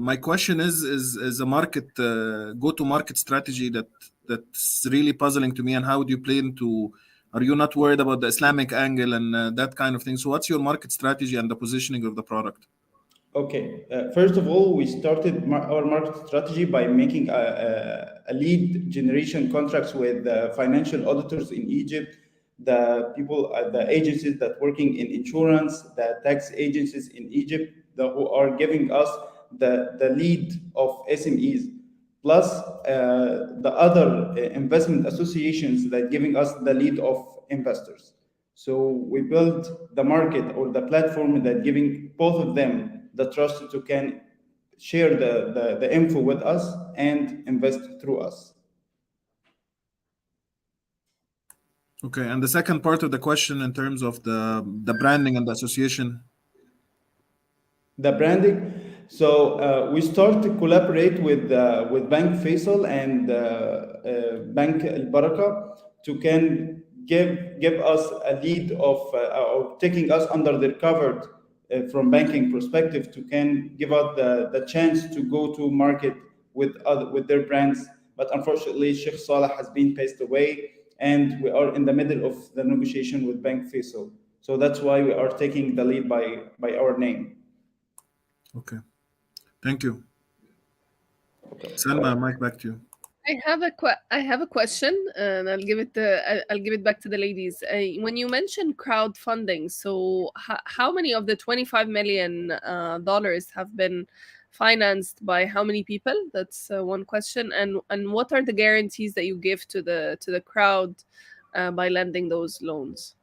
my question is a market go-to-market strategy that's really puzzling to me. And how do you plan to? Are you not worried about the Islamic angle and that kind of thing? So, what's your market strategy and the positioning of the product? Okay, first of all, we started our market strategy by making a lead generation contracts with financial auditors in Egypt, the people, the agencies that working in insurance, the tax agencies in Egypt who are giving us the lead of SMEs, plus the other investment associations that giving us the lead of investors. So we built the market or the platform that giving both of them the trust to can share the info with us and invest through us. Okay, and the second part of the question in terms of the branding and the association. The branding. So we start to collaborate with Bank Faisal and Bank Al Baraka to can give us a lead of or taking us under their covered from banking perspective to can give us the chance to go to market with their brands. But unfortunately, Sheikh Saleh has been passed away, and we are in the middle of the negotiation with Bank Faisal. So that's why we are taking the lead by our name. Okay, thank you. Salma, mic back to you. I have a question, and I'll give it back to the ladies. When you mentioned crowdfunding, so how many of the $25 million dollars have been financed by how many people? That's one question. And what are the guarantees that you give to the crowd by lending those loans?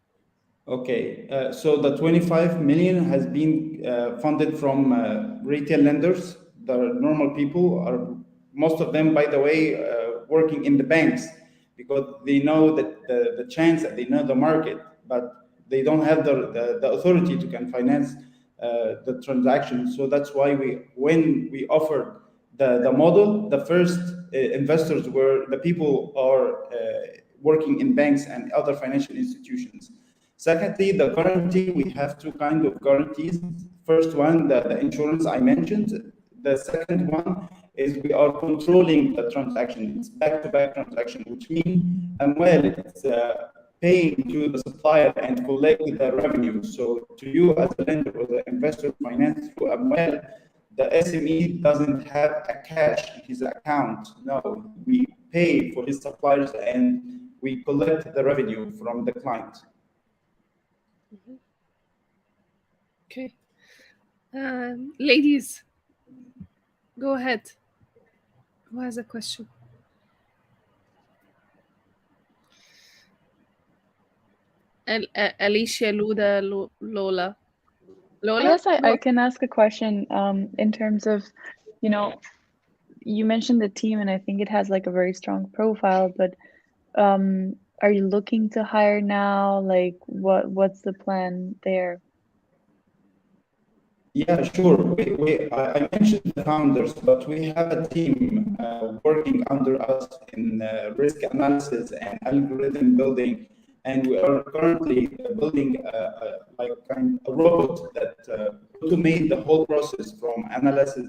Okay, so the 25 million has been funded from retail lenders. The normal people are, most of them, by the way, working in the banks because they know that the chance, they know the market, but they don't have the authority to can finance the transaction. So that's why when we offered the model, the first investors were the people are working in banks and other financial institutions. Secondly, the guarantee, we have two kinds of guarantees. First one, the insurance I mentioned. The second one is we are controlling the transaction. It's back-to-back transaction, which means it's paying to the supplier and collect the revenue. So to you as a lender or the investor finance through Amwell, the SME doesn't have a cash in his account. No, we pay for his suppliers and we collect the revenue from the client. Okay. Ladies, go ahead. Who has a question? Alicia, Luda, Lola. Lola? Yes, I can ask a question in terms of, you know, you mentioned the team, and I think it has like a very strong profile, but are you looking to hire now? Like, what's the plan there? Yeah, sure. I mentioned the founders, but we have a team working under us in risk analysis and algorithm building, and we are currently building like kind of a robot that automate the whole process from analysis,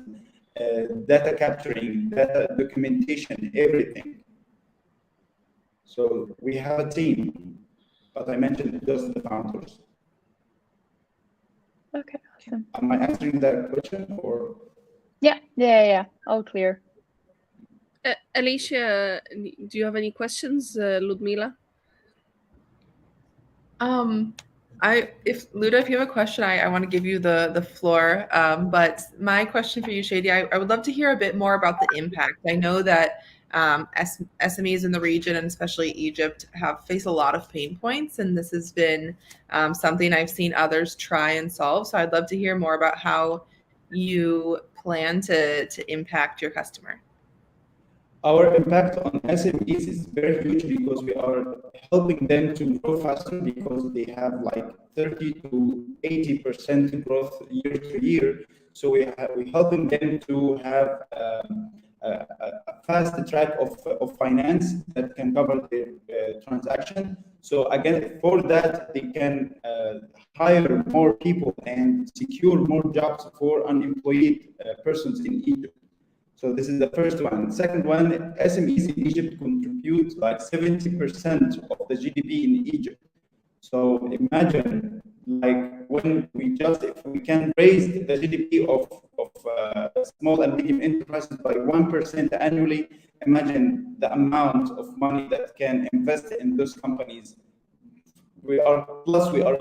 data capturing, data documentation, everything. So we have a team, but I mentioned just the founders. Okay, awesome. Am I answering that question or? Yeah. All clear. Alicia, do you have any questions, Ludmila? If Luda, if you have a question, I want to give you the floor. But my question for you, Shady, I would love to hear a bit more about the impact. I know that SMEs in the region, and especially Egypt, have faced a lot of pain points, and this has been something I've seen others try and solve. So I'd love to hear more about how you plan to impact your customer. Our impact on SMEs is very huge because we are helping them to grow faster because they have like 30 to 80% growth year to year. So we're helping them to have a fast track of finance that can cover their transaction. So again, for that, they can hire more people and secure more jobs for unemployed persons in Egypt. So this is the first one. Second one, SMEs in Egypt contribute like 70% of the GDP in Egypt. So imagine like if we can raise the GDP of small and medium enterprises by 1% annually, imagine the amount of money that can invest in those companies. We are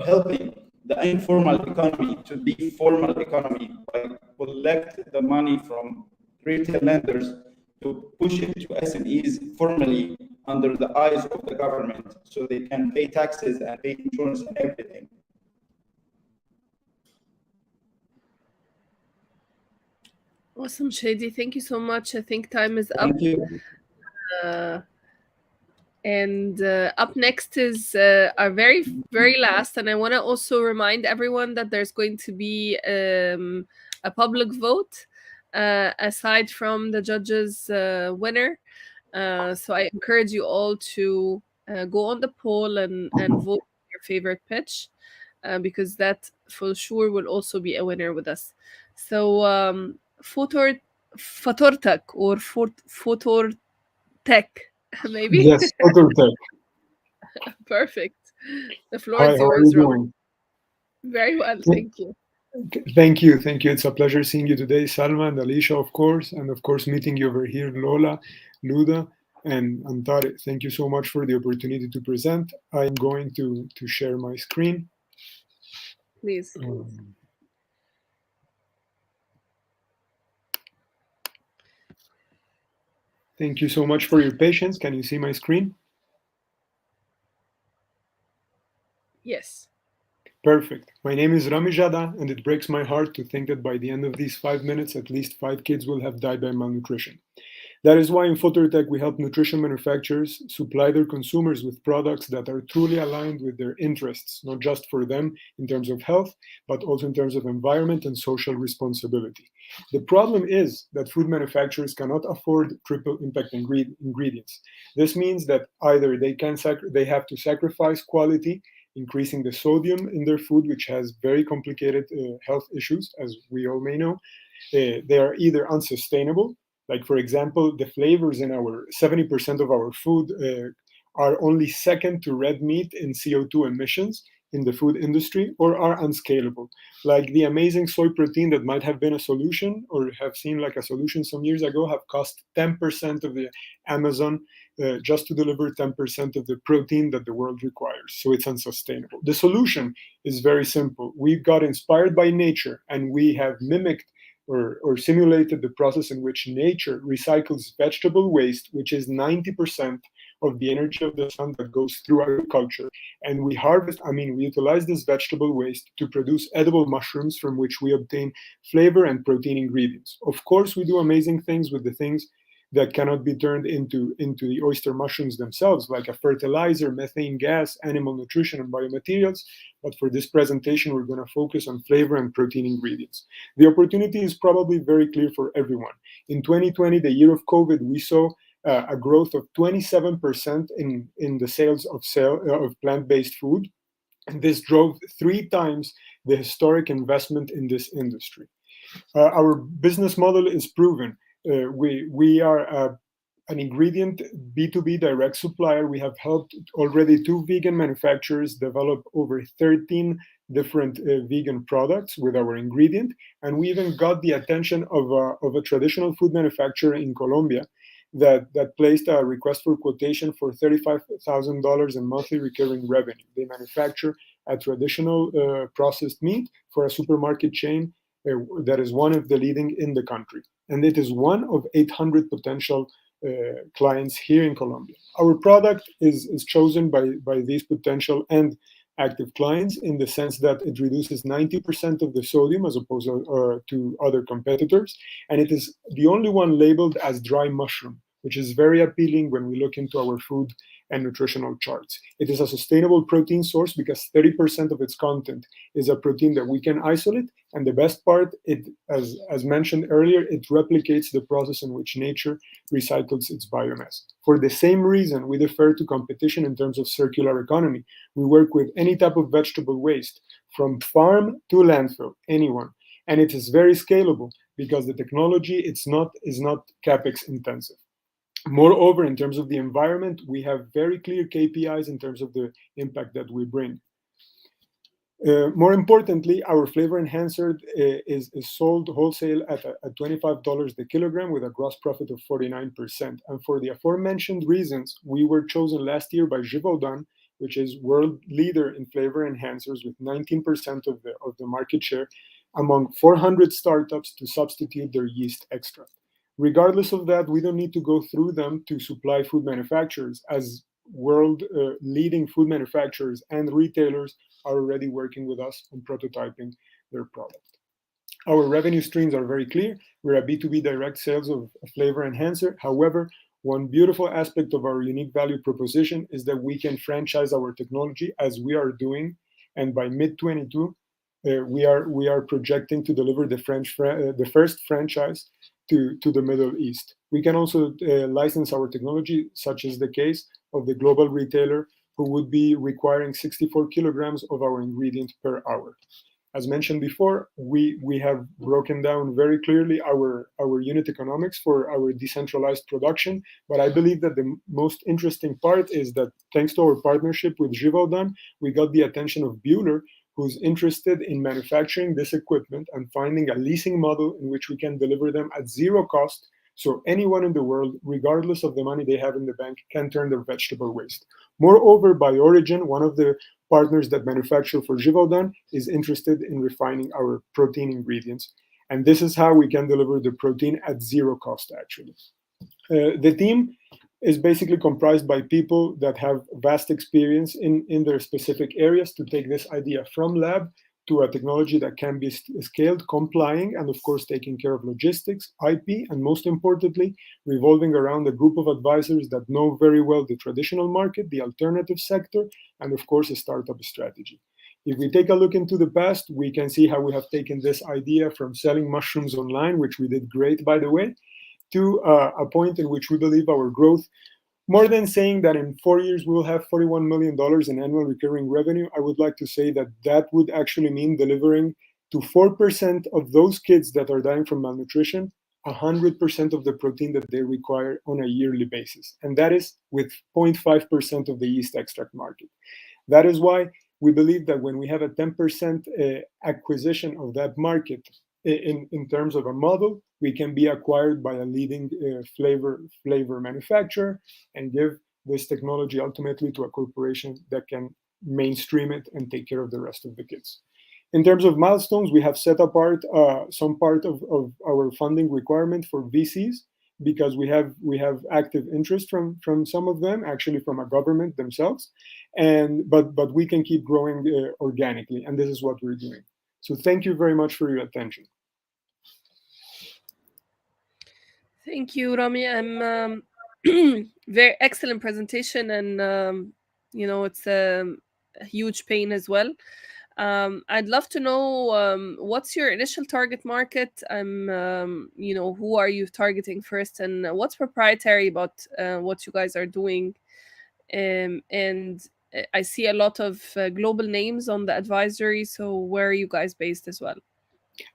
helping the informal economy to be formal economy by collect the money from retail lenders to push it to SMEs formally under the eyes of the government so they can pay taxes and pay insurance and everything. Awesome, Shady. Thank you so much. I think time is up. Thank you. And up next is our very, very last. And I want to also remind everyone that there's going to be a public vote aside from the judges' winner. So I encourage you all to go on the poll and vote your favorite pitch because that for sure will also be a winner with us. So Fatortak or Fotor Tech, maybe? Yes, Fatortak. Perfect. The floor Hi, is how are yours, you Robert. doing? Very well, thank you. Thank you. It's a pleasure seeing you today, Salma and Alicia, of course, and of course meeting you over here, Lola, Luda, and Tariq. Thank you so much for the opportunity to present. I'm going to share my screen. Please. Thank you so much for your patience. Can you see my screen? Yes. Perfect. My name is Rami Jada, and it breaks my heart to think that by the end of these 5 minutes, at least 5 kids will have died by malnutrition. That is why in Fatortak we help nutrition manufacturers supply their consumers with products that are truly aligned with their interests, not just for them in terms of health, but also in terms of environment and social responsibility. The problem is that food manufacturers cannot afford triple impact ingredients. This means that either they have to sacrifice quality, increasing the sodium in their food, which has very complicated health issues, as we all may know. They are either unsustainable, like for example, the flavors in our 70% of our food are only second to red meat in CO2 emissions in the food industry, or are unscalable. Like the amazing soy protein that might have been a solution or have seemed like a solution some years ago have cost 10% of the Amazon just to deliver 10% of the protein that the world requires. So it's unsustainable. The solution is very simple. We got inspired by nature and we have mimicked or simulated the process in which nature recycles vegetable waste, which is 90% of the energy of the sun that goes through agriculture. And we we utilize this vegetable waste to produce edible mushrooms from which we obtain flavor and protein ingredients. Of course, we do amazing things with the things that cannot be turned into the oyster mushrooms themselves, like a fertilizer, methane gas, animal nutrition, and biomaterials. But for this presentation, we're going to focus on flavor and protein ingredients. The opportunity is probably very clear for everyone. In 2020, the year of COVID, we saw a growth of 27% in the sales of plant-based food. And this drove 3 times the historic investment in this industry. Our business model is proven. We are an ingredient B2B direct supplier. We have helped already 2 vegan manufacturers develop over 13 different vegan products with our ingredient. And we even got the attention of a traditional food manufacturer in Colombia that placed a request for quotation for $35,000 in monthly recurring revenue. They manufacture a traditional processed meat for a supermarket chain that is one of the leading in the country. And it is one of 800 potential clients here in Colombia. Our product is chosen by these potential and active clients in the sense that it reduces 90% of the sodium as opposed to other competitors. And it is the only one labeled as dry mushroom, which is very appealing when we look into our food and nutritional charts. It is a sustainable protein source because 30% of its content is a protein that we can isolate. And the best part, as mentioned earlier, it replicates the process in which nature recycles its biomass. For the same reason, we defer to competition in terms of circular economy. We work with any type of vegetable waste, from farm to landfill, anyone. And it is very scalable because the technology is not capex intensive. Moreover, in terms of the environment, we have very clear KPIs in terms of the impact that we bring. More importantly, our flavor enhancer is sold wholesale at $25 the kilogram with a gross profit of 49%. And for the aforementioned reasons, we were chosen last year by Givaudan, which is world leader in flavor enhancers with 19% of the market share among 400 startups to substitute their yeast extract. Regardless of that, we don't need to go through them to supply food manufacturers, as world leading food manufacturers and retailers are already working with us on prototyping their product. Our revenue streams are very clear. We're a B2B direct sales of a flavor enhancer. However, one beautiful aspect of our unique value proposition is that we can franchise our technology as we are doing. And by mid-22, we are projecting to deliver the first franchise to the Middle East. We can also license our technology, such as the case of the global retailer who would be requiring 64 kilograms of our ingredient per hour. As mentioned before, we have broken down very clearly our unit economics for our decentralized production, but I believe that the most interesting part is that thanks to our partnership with Givaudan, we got the attention of Buehler, who's interested in manufacturing this equipment and finding a leasing model in which we can deliver them at 0 cost, so anyone in the world, regardless of the money they have in the bank, can turn their vegetable waste. Moreover, by origin, one of the partners that manufacture for Givaudan is interested in refining our protein ingredients, and this is how we can deliver the protein at 0 cost, actually. The team is basically comprised by people that have vast experience in their specific areas to take this idea from lab to a technology that can be scaled, complying, and of course taking care of logistics, IP, and most importantly, revolving around a group of advisors that know very well the traditional market, the alternative sector, and of course a startup strategy. If we take a look into the past, we can see how we have taken this idea from selling mushrooms online, which we did great, by the way, to a point in which we believe our growth, more than saying that in 4 years we will have $41 million in annual recurring revenue, I would like to say that that would actually mean delivering to 4% of those kids that are dying from malnutrition 100% of the protein that they require on a yearly basis. And that is with 0.5% of the yeast extract market. That is why we believe that when we have a 10% acquisition of that market in terms of a model, we can be acquired by a leading flavor manufacturer and give this technology ultimately to a corporation that can mainstream it and take care of the rest of the kids. In terms of milestones, we have set apart some part of our funding requirement for VCs. because we have active interest from some of them, actually from a government themselves, but we can keep growing organically, and this is what we're doing. So thank you very much for your attention. Thank you, Rami. Very excellent presentation, and it's a huge pain as well. I'd love to know what's your initial target market. Who are you targeting first, and what's proprietary about what you guys are doing? And I see a lot of global names on the advisory. So where are you guys based as well?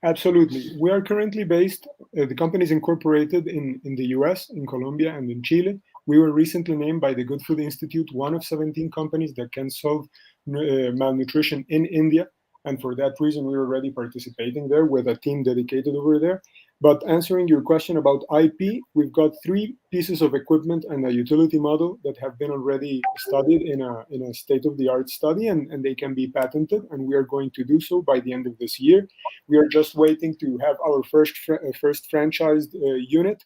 Absolutely. We are currently based, the company is incorporated in the US, in Colombia, and in Chile. We were recently named by the Good Food Institute one of 17 companies that can solve malnutrition in India. And for that reason, we were already participating there with a team dedicated over there. But answering your question about IP, we've got 3 pieces of equipment and a utility model that have been already studied in a state-of-the-art study, and they can be patented, and we are going to do so by the end of this year. We are just waiting to have our first franchised unit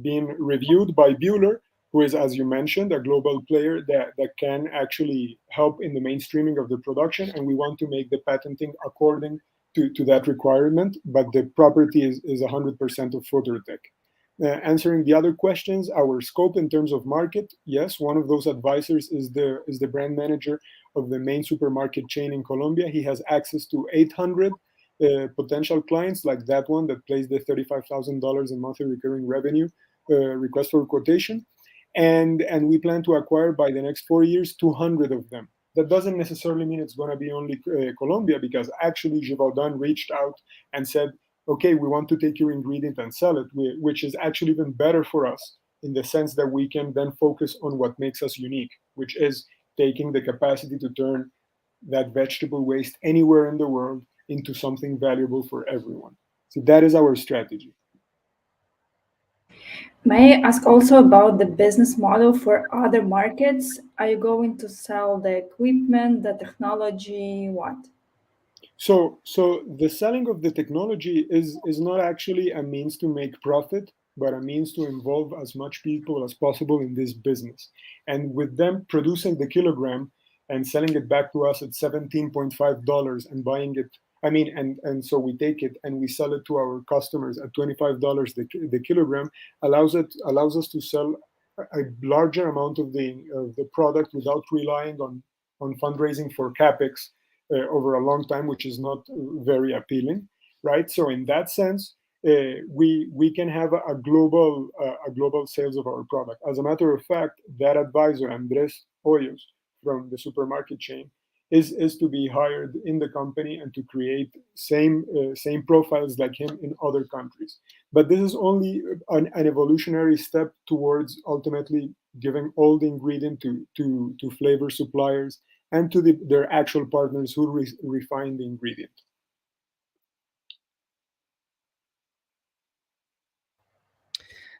being reviewed by Bueller, who is, as you mentioned, a global player that can actually help in the mainstreaming of the production, and we want to make the patenting according to that requirement, but the property is 100% of Phototech. Answering the other questions, our scope in terms of market, yes, one of those advisors is the brand manager of the main supermarket chain in Colombia. He has access to 800 potential clients like that one that placed the $35,000 in monthly recurring revenue request for quotation. And we plan to acquire by the next 4 years 200 of them. That doesn't necessarily mean it's going to be only Colombia, because actually Givaudan reached out and said, okay, we want to take your ingredient and sell it, which is actually even better for us in the sense that we can then focus on what makes us unique, which is taking the capacity to turn that vegetable waste anywhere in the world into something valuable for everyone. So that is our strategy. May I ask also about the business model for other markets? Are you going to sell the equipment, the technology, what? So the selling of the technology is not actually a means to make profit, but a means to involve as much people as possible in this business. And with them producing the kilogram and selling it back to us at $17.5 and buying it, and so we take it and we sell it to our customers at $25 the kilogram, allows us to sell a larger amount of the product without relying on fundraising for capex over a long time, which is not very appealing, right? So in that sense, we can have a global sales of our product. As a matter of fact, that advisor, Andres Hoyos, from the supermarket chain, is to be hired in the company and to create same profiles like him in other countries. But this is only an evolutionary step towards ultimately giving all the ingredient to flavor suppliers and to their actual partners who refine the ingredient.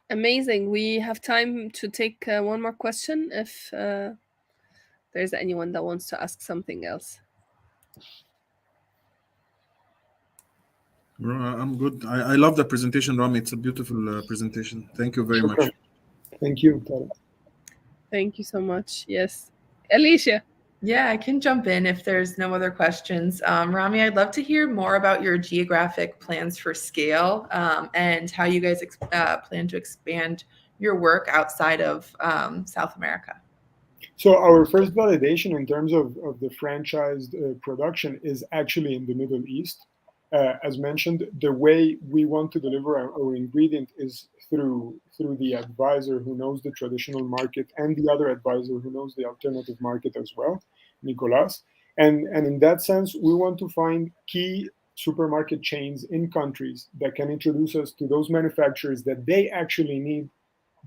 Amazing. We have time to take one more question if there's anyone that wants to ask something else. I'm good. I love the presentation, Rami. It's a beautiful presentation. Thank you very much. Thank you. Thank you so much. Yes. Alicia. Yeah, I can jump in if there's no other questions. Rami, I'd love to hear more about your geographic plans for scale and how you guys plan to expand your work outside of South America. So our first validation in terms of the franchised production is actually in the Middle East. As mentioned, the way we want to deliver our ingredient is through the advisor who knows the traditional market and the other advisor who knows the alternative market as well, Nicolas. And in that sense, we want to find key supermarket chains in countries that can introduce us to those manufacturers that they actually need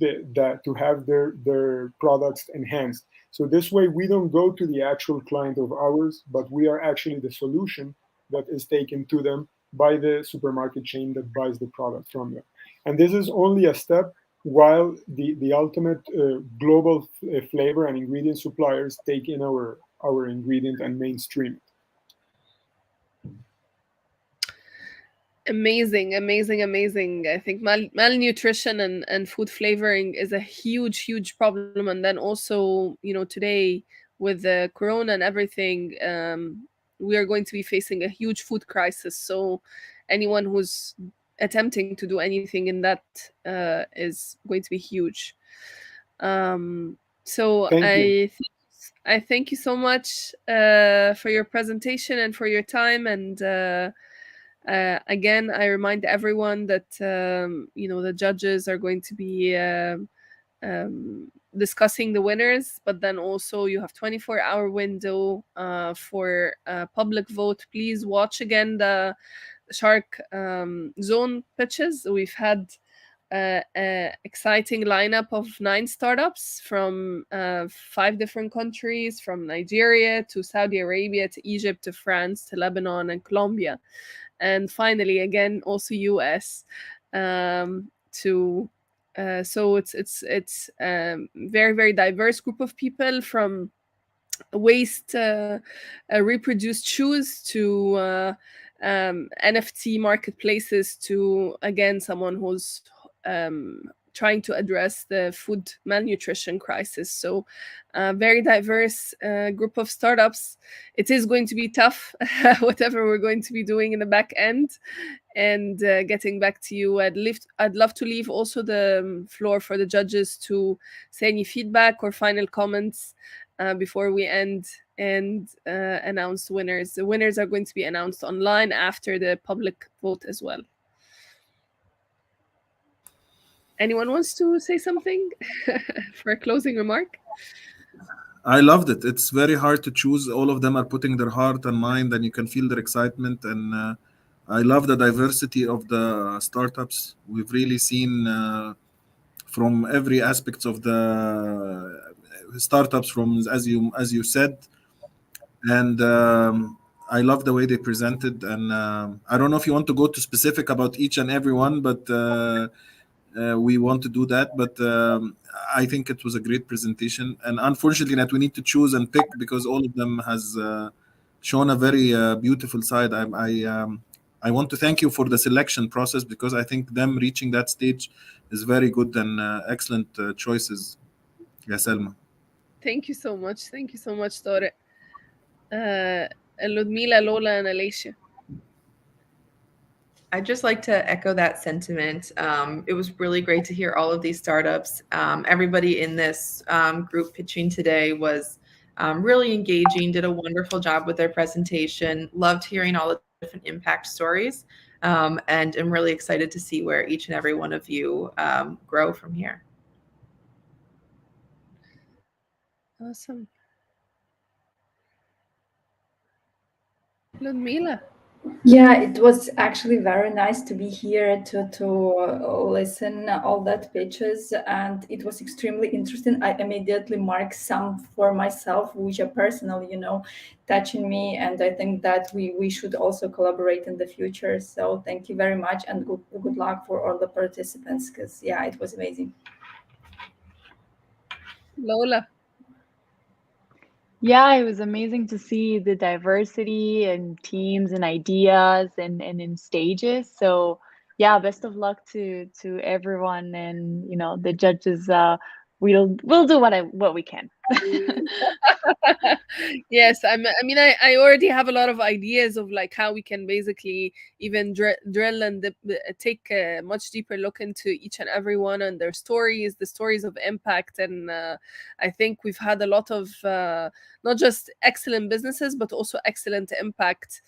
to have their products enhanced. So this way, we don't go to the actual client of ours, but we are actually the solution that is taken to them by the supermarket chain that buys the product from them. And this is only a step while the ultimate global flavor and ingredient suppliers take in our ingredient and mainstream it. Amazing, amazing, amazing. I think malnutrition and food flavoring is a huge, huge problem. And then also, today with the corona and everything, we are going to be facing a huge food crisis. So, anyone who's attempting to do anything in that is going to be huge. So Thank you. I thank you so much for your presentation and for your time. And again, I remind everyone that the judges are going to be discussing the winners, but then also you have 24-hour window for public vote. Please watch again the Shark Zone pitches. We've had exciting lineup of 9 startups from 5 different countries, from Nigeria to Saudi Arabia to Egypt to France to Lebanon and Colombia, and finally again also US. To So it's very, very diverse group of people, from waste reproduced shoes to NFT marketplaces, to again someone who's trying to address the food malnutrition crisis. So very diverse group of startups. It is going to be tough, whatever we're going to be doing in the back end. And getting back to you, I'd love to leave also the floor for the judges to say any feedback or final comments before we end and announce winners. The winners are going to be announced online after the public vote as well. Anyone wants to say something for a closing remark? I loved it. It's very hard to choose. All of them are putting their heart and mind, and you can feel their excitement. And I love the diversity of the startups. We've really seen from every aspect of the startups, from as you said, and I love the way they presented. And I don't know if you want to go to specific about each and every one, but we want to do that. But I think it was a great presentation, and unfortunately that we need to choose and pick, because all of them has shown a very beautiful side. I want to thank you for the selection process, because I think them reaching that stage is very good and excellent choices. Yeah, Selma. Thank you so much. Thank you so much, Tore. Ludmila, Lola, and Alicia. I'd just like to echo that sentiment. It was really great to hear all of these startups. Everybody in this group pitching today was really engaging, did a wonderful job with their presentation. Loved hearing all the different impact stories, and I'm really excited to see where each and every one of you grow from here. Awesome. Ludmila. Yeah, it was actually very nice to be here to listen all that pitches, and it was extremely interesting. I immediately marked some for myself, which are personally, touching me, and I think that we should also collaborate in the future. So thank you very much, and good luck for all the participants, because yeah, it was amazing. Lola. Yeah, it was amazing to see the diversity and teams and ideas and in stages. So yeah, best of luck to everyone, and the judges. We'll do what we can. Yes, I already have a lot of ideas of like how we can basically even drill and take a much deeper look into each and every one and their stories, the stories of impact. And I think we've had a lot of not just excellent businesses, but also excellent impact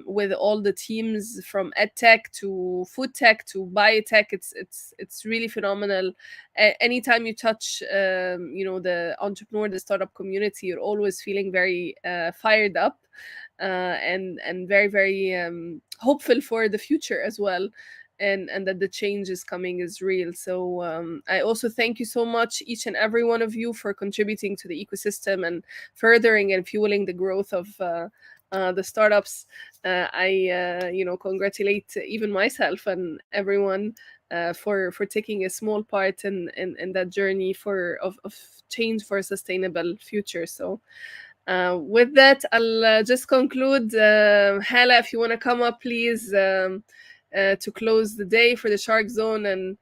with all the teams from edtech to food tech to biotech. It's really phenomenal. Anytime you touch the entrepreneur, the startup community, you're always feeling very fired up and very, very hopeful for the future as well. And that the change is coming is real. So I also thank you so much, each and every one of you, for contributing to the ecosystem and furthering and fueling the growth of the startups. I congratulate even myself and everyone for taking a small part in that journey of change for a sustainable future. So With that, I'll just conclude. Hala, if you want to come up, please, to close the day for the Shark Zone, and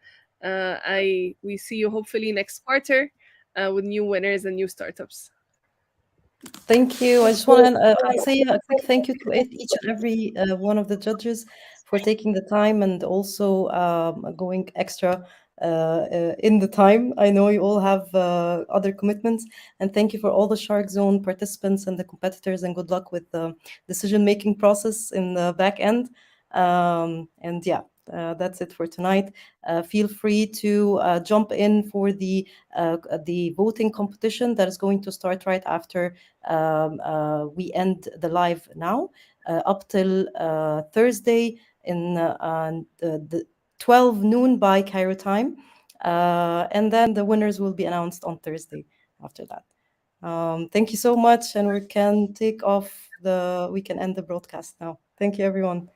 we see you hopefully next quarter with new winners and new startups. Thank you. I just want to say a quick thank you to each and every one of the judges for taking the time and also going extra in the time. I know you all have other commitments, and thank you for all the Shark Zone participants and the competitors, and good luck with the decision-making process in the back end. And yeah, that's it for tonight. Feel free to jump in for the voting competition that is going to start right after we end the live now, up till Thursday in the 12 noon by Cairo time. And then the winners will be announced on Thursday after that. Thank you so much, and we can end the broadcast now. Thank you, everyone.